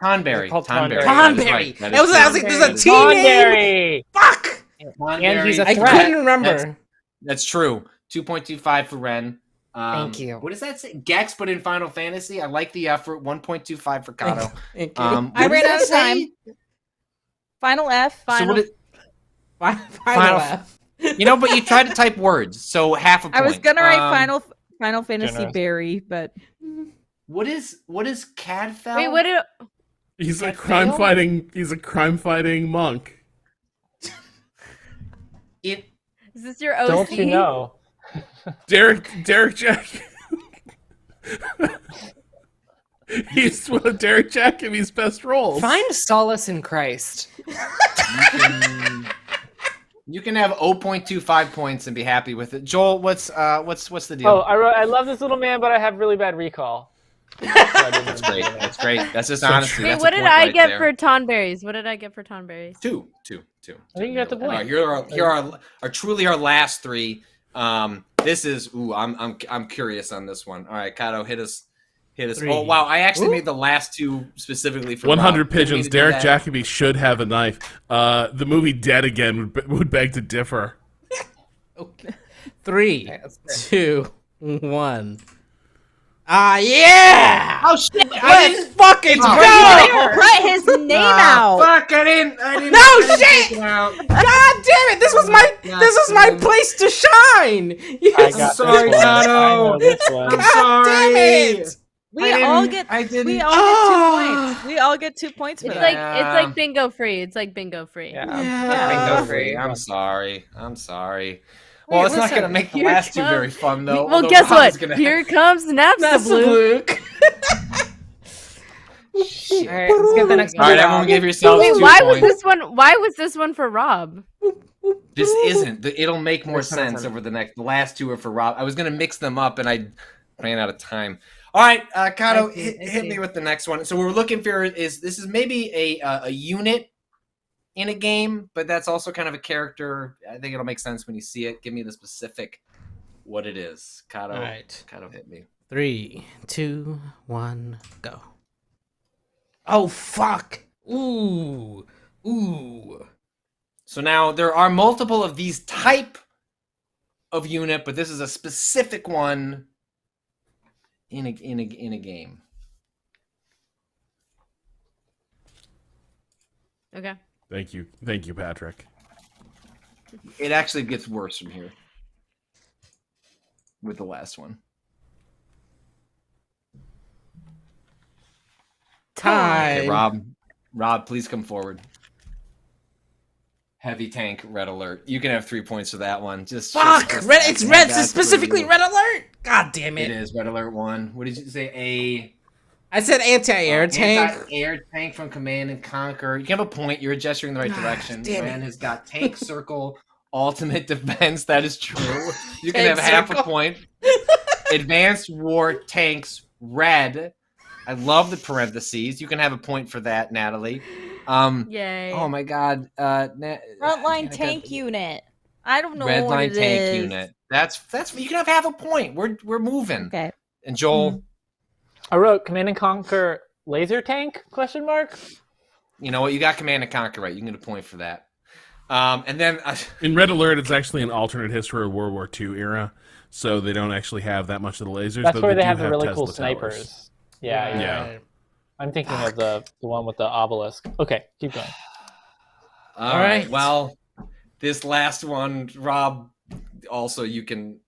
Tonberry. It's called Tonberry. Tonberry. That is Tonberry. right. That I was is like, true. there's a That is T name. Thornberry! Fuck. Tonberry. he's a I threat. couldn't remember. That's true. 2.25 for Ren. Thank you. What does that say? Gex, but in Final Fantasy. I like the effort. 1.25 for Kato. Thank you. What I does ran that out of say? time. Final F. So what it- Final F. you know, but you tried to type words, so half a point. I was gonna write Final Fantasy Generous. Barry, but What is Cadfell? Wait, what did? He's a That crime fail? fighting. He's a crime fighting monk. It Is this your OC? Don't you know? Derek Jack. He's one of Derek Jacobi's best roles. Find solace in Christ. you can have 0.25 points and be happy with it. Joel, what's the deal? Oh, I love this little man, but I have really bad recall. That's great. That's great. That's just honesty. Wait, That's what a did point I right get there. for Tonberries? What did I get for Tonberries? Two. I think you got the point. All right, here are truly our last three. This is I'm curious on this one. All right, Kato, hit us hit us. 3. Oh wow! I actually Ooh. made the last two specifically for 100 Rob. Didn't mean pigeons. to do Derek that. Jacobi should have a knife. The movie Dead Again would beg to differ. Okay. 3, Okay, that's good. 2, 1. Ah, yeah! Oh shit! Let's fucking Oh, go! Put his name out. Fuck! I didn't. No I didn't shit! take it out. God damn it! This was my place to shine. You I got sorry, this one. Kato. I know this one. I'm God sorry. damn it! We all get 2 points. We all get 2 points for It's that. like it's like bingo free. It's like bingo free. Yeah. Bingo free. I'm sorry. I'm sorry. Wait, Well, it's not listen, going to make the here last two comes- very fun, though. Well, although guess Rob's what? Gonna... Here comes That's Napster the Blue. Luke. Shit. All right, let's get the next All one. right, everyone give yourselves Wait, 2 why was points. this one? Why was this one for Rob? This isn't. It'll make more There's sense something. over the next. The last two are for Rob. I was going to mix them up, and I ran out of time. All right, Kato, I see, hit me with the next one. So what we're looking for is maybe a unit in a game, but that's also kind of a character. I think it'll make sense when you see it. Give me the specific what it is. Kato, All right. Kato, hit me. 3, 2, 1, go. Oh fuck! Ooh. So now there are multiple of these type of unit, but this is a specific one in a game. Okay. Thank you, Patrick. It actually gets worse from here with the last one. Time. Okay, Rob, please come forward. Heavy tank, red alert. You can have 3 points for that one. Just Red. It's red. that's Specifically for you. red alert. God damn It it! is red alert 1. What did you say? I said anti-air tank. Anti-air tank from Command and Conquer. You can have a point. You're gesturing in the right direction. damn Man it. has got tank circle, ultimate defense. That is true. You can have Tank half a circle. point. Advanced war tanks, red. I love the parentheses. You can have a point for that, Natalie. Yay. Oh my God. Frontline Danica, tank unit. I don't know Red what line it tank is. unit. That's you can have half a point. We're moving. Okay. And Joel, I wrote Command and Conquer laser tank ? you know what? You got Command and Conquer right. You can get a point for that. And then In Red Alert, it's actually an alternate history of World War II era, so they don't actually have that much of the lasers. That's but where they do have the really Tesla cool towers. snipers. Yeah. Yeah. I'm thinking of the one with the obelisk. Okay, keep going. all right. right. Well, this last one, Rob. Also, you can.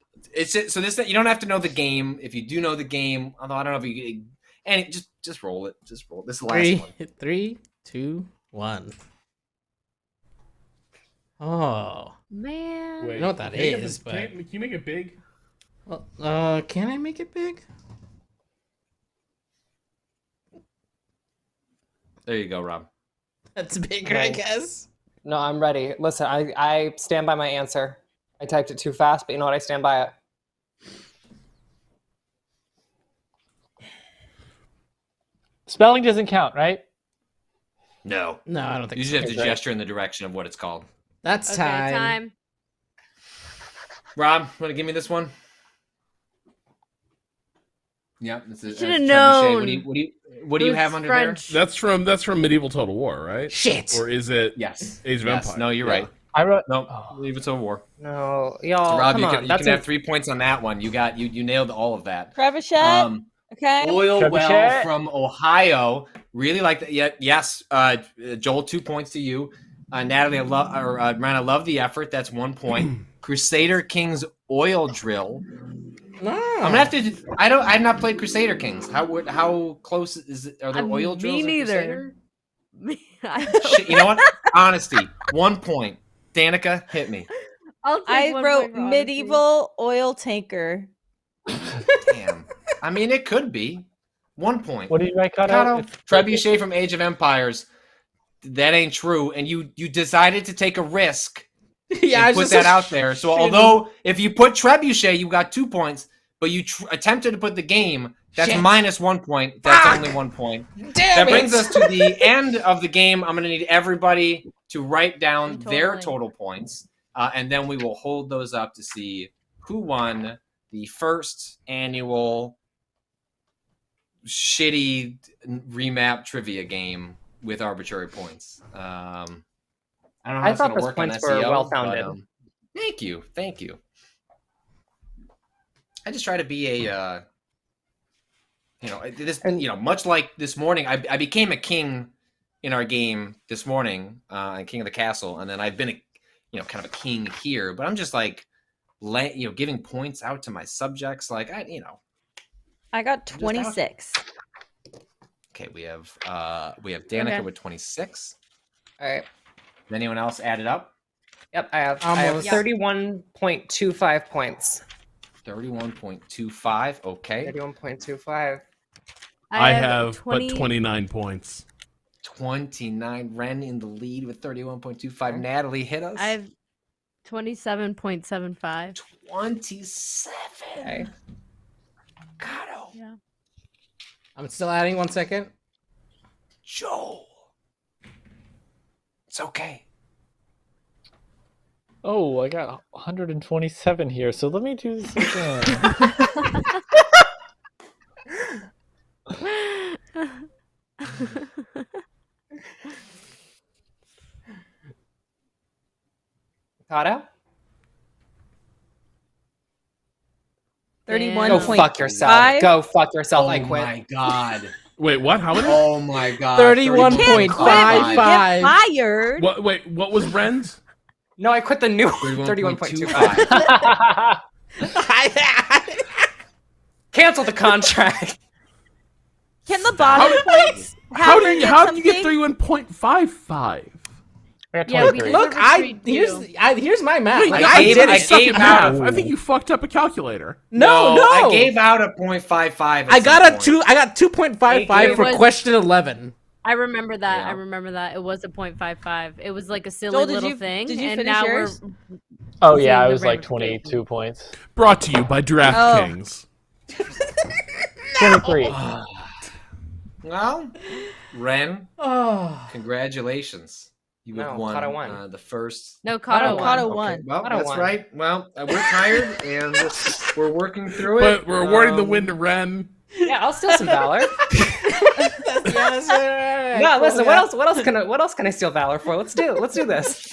So this you don't have to know the game. If you do know the game, although I don't know if you. And just roll it. Just roll it. This is the last one. 3, 2, 1. Oh. Man. Wait, I know what that can you is, but- can you make it big? Well, can I make it big? There you go, Rob. That's bigger, I Right. guess. No, I'm ready. Listen, I stand by my answer. I typed it too fast, but you know what? I stand by it. Spelling doesn't count, right? No. No, I don't think You so. just have to Great. gesture in the direction of what it's called. That's Okay, time. time. Rob, want to give me this one? Yeah, this is. Should've Trebuchet. known. What do you It have was under French. That's from Medieval Total War, right? Shit. Or is it there? Yes. Age of Yes. Empires? No, you're Yeah. right. I wrote. No, Oh. leave it to war. No, y'all. Rob, come you on. can That's have 3 points on that one. You got you nailed all of that. Trebuchet. Okay. Oil well Trebuchet. from Ohio. Really like that. Yeah, yes. Joel, 2 points to you. Natalie, Ryan, I love the effort. That's 1 point. Crusader Kings oil drill. No. I'm gonna have to. I've not played Crusader Kings. How close is it? Are there oil drills? Me in neither. Crusader? Shit, you know what? Honesty. 1 point. Danica, hit me. I'll take I 1 wrote point for honesty. medieval oil tanker. Damn. I mean, it could be 1 point. What did you write, Kato? Kato, If- Trebuchet from Age of Empires. That ain't true, and you decided to take a risk Yeah, I and put just that out there. So although if you put Trebuchet, you got 2 points, but you attempted to put the game, that's Shit. minus 1 point. That's Fuck. only 1 point. Damn That it. brings us to the end of the game. I'm going to need everybody to write down their Totally. total points, and then we will hold those up to see who won the first annual shitty remap trivia game with arbitrary points. I don't know how I it's thought going to those work on points were SEO. well-founded. But, thank you. I just try to be a, much like this morning, I became a king in our game this morning, King of the Castle, and then I've been kind of a king here, but I'm just like, giving points out to my subjects, like I got 26. Okay, we have Danica with 26. All right. Did anyone else add it up? Yep, I have 31.25 points. 31.25. Okay. 31.25. I have but 29 points. 29. Ren in the lead with 31.25. Natalie, hit us. I have 27.75. 27. Okay. Kato. Yeah. I'm still adding 1 second. Joel. It's okay. Oh, I got 127 here, so let me do this again. Kato? 31. Go fuck yourself. Go fuck yourself. I quit. Oh my god. Wait, what? How many? Oh my god. 31.55. Get fired. What? Wait, what was Ren's? No, I quit the new 31.25. Cancel the contract. Can the bottom points How did you get something? 31.55? I got Yeah, 23. Look, here's my math. Wait, Like, I gave- did I it. Suck gave at math. out- I think you fucked up a calculator. No. I gave out a 0.55. I got a 2.55 for was- question 11. I remember that. Yeah. I remember that. It was a 0.55. It was like a silly Joel, did little you- thing. did you and finish now yours? we're Oh yeah, seeing I the was like ramifications. 22 points. Brought to you by DraftKings. 23. Well, Ren, Oh. congratulations. You have No, Kato won. won the first. No, Kato won. Kato Okay, won. well, Kato that's won. right. Well, we're tired and we're working through it. But we're awarding the win to Ren. Yeah, I'll steal some valor. Yes, No, listen. What else can I steal valor for? Let's do this.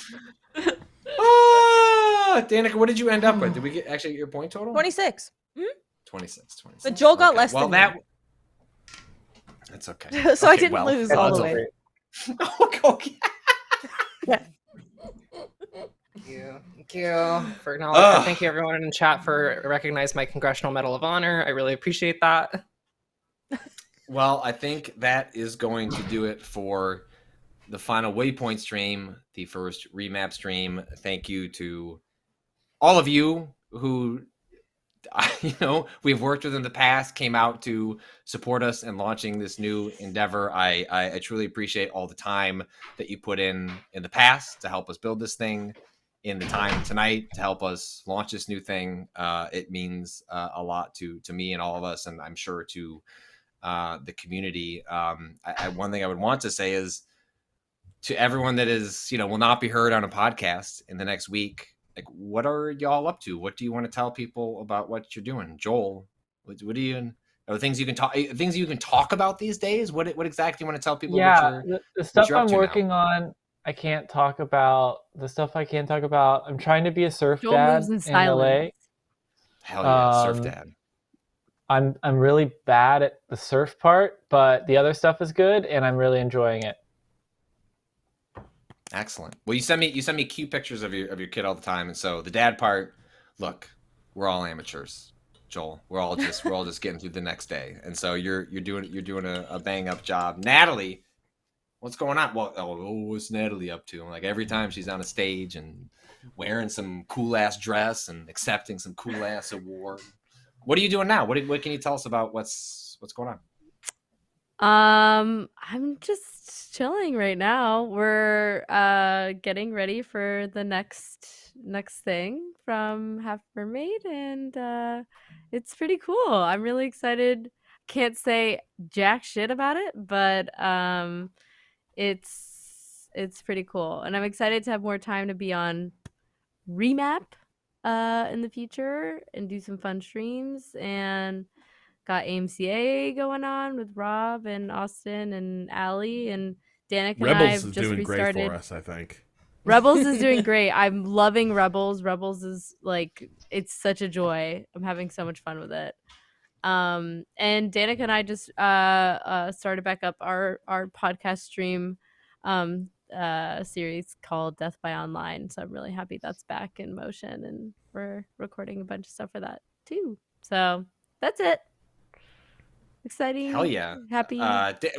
Danica, what did you end up with? Did we actually get your point total? 26. 26. But Joel got Okay, less well, than me. That's okay. So I Okay, didn't well, lose That's all the okay. way. Okay. Thank you for acknowledging. Thank you everyone in chat for recognizing my Congressional Medal of Honor. I really appreciate that. Well, I think that is going to do it for the final Waypoint stream, the first Remap stream. Thank you to all of you who, we've worked with in the past, came out to support us in launching this new endeavor. I truly appreciate all the time that you put in the past to help us build this thing, in the time tonight to help us launch this new thing. It means a lot to me and all of us, and I'm sure to the community. One thing I would want to say is to everyone that is, will not be heard on a podcast in the next week, like, what are y'all up to? What do you want to tell people about what you're doing? Joel, what do you, are things you can talk about these days? What exactly do you want to tell people? Yeah, the stuff you're up I'm to now? working on, I can't talk about. The stuff I can't talk about, I'm trying to be a surf Joel dad moves in in silence. Hell yeah, surf Um, dad. I'm really bad at the surf part, but the other stuff is good, and I'm really enjoying it. Excellent. Well, you send me cute pictures of your kid all the time, and so the dad part. Look, we're all amateurs, Joel. We're all just getting through the next day, and so you're doing a bang up job. Natalie, what's going on? Well, what's Natalie up to? Like, every time she's on a stage and wearing some cool ass dress and accepting some cool ass award. What are you doing now? What can you tell us about what's going on? I'm just chilling right now. We're getting ready for the next thing from Half Mermaid, and it's pretty cool. I'm really excited. Can't say jack shit about it, but it's pretty cool, and I'm excited to have more time to be on Remap in the future and do some fun streams, and got AMCA going on with Rob and Austin and Allie, and Danica and I Rebels have is just doing restarted. great for us, I think. Rebels is doing great. I'm loving Rebels. Rebels is like, it's such a joy. I'm having so much fun with it. And Danica and I just started back up our podcast stream series called Death by Online. So I'm really happy that's back in motion, and we're recording a bunch of stuff for that too. So that's it. Exciting. Hell yeah. Happy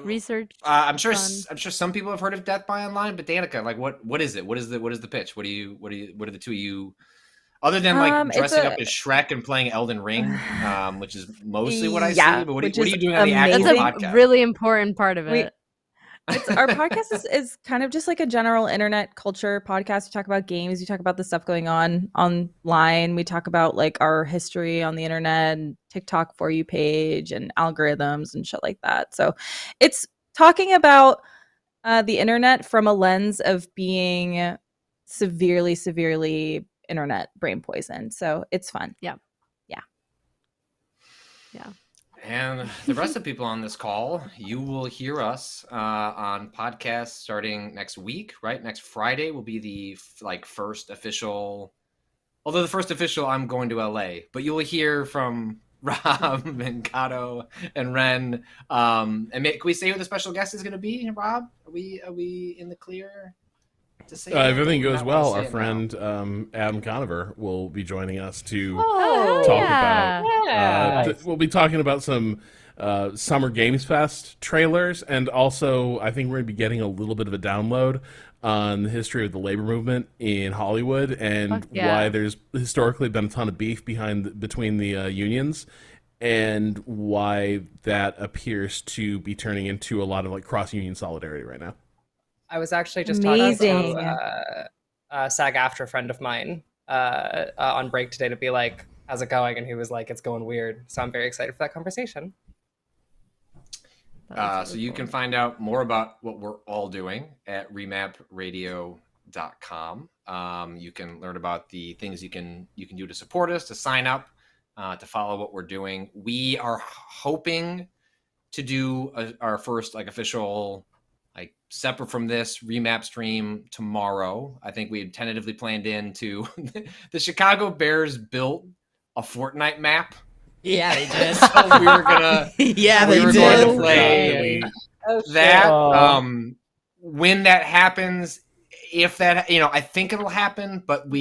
research. I'm sure fun. I'm sure some people have heard of Death by Online, but Danica, like what is it? What is the pitch? What are the two of you, other than like dressing up as Shrek and playing Elden Ring, which is mostly what I see, but what are you doing on the actual podcast? That's a really important part of it. Our podcast is kind of just like a general internet culture podcast. We talk about games. We talk about the stuff going on online. We talk about like our history on the internet and TikTok For You page and algorithms and shit like that. So it's talking about the internet from a lens of being severely internet brain poison. So it's fun. Yeah. And the rest of the people on this call, you will hear us on podcasts starting next week, right? Next Friday will be the first official. Although the first official, I'm going to LA, but you will hear from Rob and Kato and Ren. And can we say who the special guest is going to be? Rob, are we in the clear to say? If everything goes well, our friend Adam Conover will be joining us to talk about. We'll be talking about some Summer Games Fest trailers, and also I think we're going to be getting a little bit of a download on the history of the labor movement in Hollywood and why there's historically been a ton of beef between the unions, and why that appears to be turning into a lot of like cross-union solidarity right now. I was actually just talking to a SAG-AFTRA friend of mine on break today to be like, how's it going? And he was like, it's going weird. So I'm very excited for that conversation. So you can find out more about what we're all doing at remapradio.com. You can learn about the things you can do to support us, to sign up, to follow what we're doing. We are hoping to do our first official, separate from this Remap stream tomorrow. I think we had tentatively planned into the Chicago Bears built a Fortnite map. Yeah, they did. So we were gonna they going did. to play that. When that happens, if that, I think it'll happen, but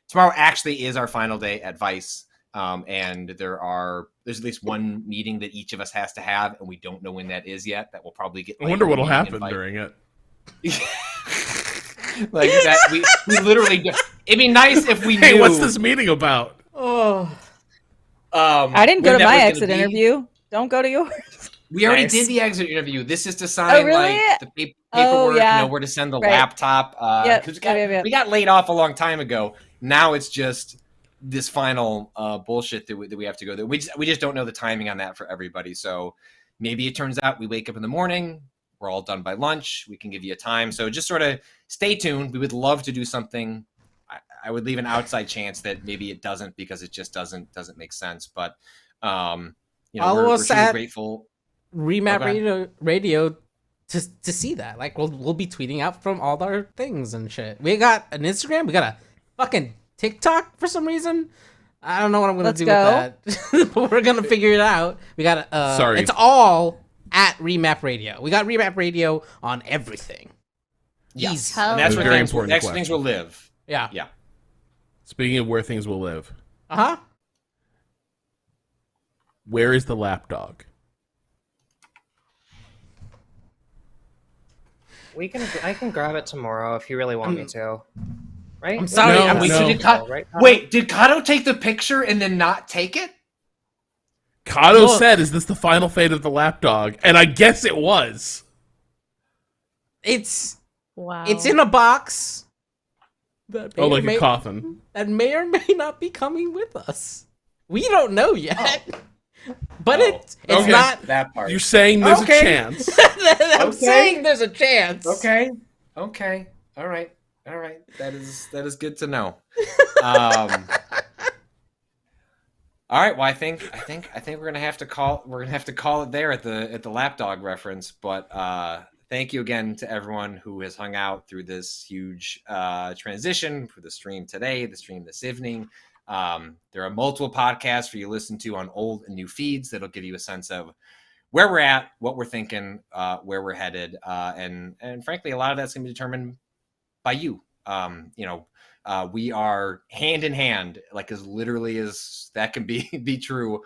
tomorrow actually is our final day at Vice. And there's at least one meeting that each of us has to have, and we don't know when that is yet. That will probably get. I wonder what'll happen during it. Like that, we literally. It'd be nice if we knew. Hey, what's this meeting about? Oh, I didn't go to my exit interview. Don't go to yours. We already did the exit interview. This is to sign the paperwork, where to send the laptop. We got laid off a long time ago. Now it's just this final bullshit that we have to go through. We just don't know the timing on that for everybody. So maybe it turns out we wake up in the morning, we're all done by lunch, we can give you a time. So just sort of stay tuned. We would love to do something. I would leave an outside chance that maybe it doesn't, because it just doesn't make sense. But we're truly grateful. Remap Radio to see that. Like we'll be tweeting out from all our things and shit. We got an Instagram. We got a fucking TikTok for some reason. I don't know what I'm gonna do with that. But we're gonna figure it out. We got it's all at Remap Radio. We got Remap Radio on everything. Yes, and that's where things will live. Yeah. Speaking of where things will live. Where is the lapdog? I can grab it tomorrow if you really want me to. Right? I'm sorry. No. Wait, did Kato take the picture and then not take it? Kato said, "Is this the final fate of the lapdog?" And I guess it was. It's in a box. Like a coffin. That may or may not be coming with us. We don't know yet. But it's not that part. You're saying there's a chance. I'm saying there's a chance. Okay. All right. That is good to know. All right. Well, I think we're gonna have to call it there at the lapdog reference. But thank you again to everyone who has hung out through this huge transition for the stream today, the stream this evening. There are multiple podcasts for you to listen to on old and new feeds that'll give you a sense of where we're at, what we're thinking, where we're headed, and frankly, a lot of that's gonna be determined by you. We are hand in hand, like as literally as that can be true,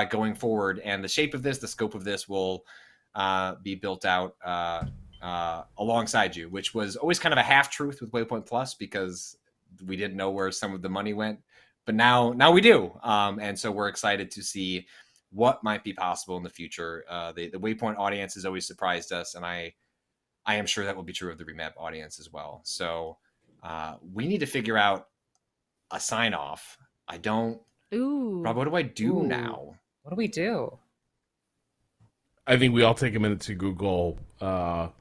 going forward. And the shape of this, the scope of this, will be built out alongside you, which was always kind of a half truth with Waypoint Plus because we didn't know where some of the money went, but now we do, and so we're excited to see what might be possible in the future. The Waypoint audience has always surprised us, and I am sure that will be true of the Remap audience as well. So we need to figure out a sign off. I don't. Ooh. Rob, what do I do Ooh. now? What do we do? I think we all take a minute to Google how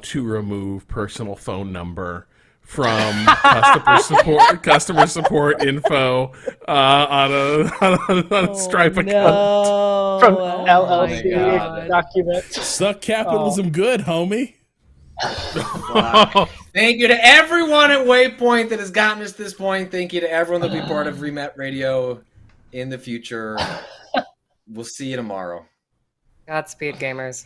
to remove personal phone number from customer support info on a Stripe account. From my LLC God. document. Suck capitalism good, homie. Thank you to everyone at Waypoint that has gotten us to this point. Thank you to everyone that will be part of Remap Radio in the future. We'll see you tomorrow. Godspeed, gamers.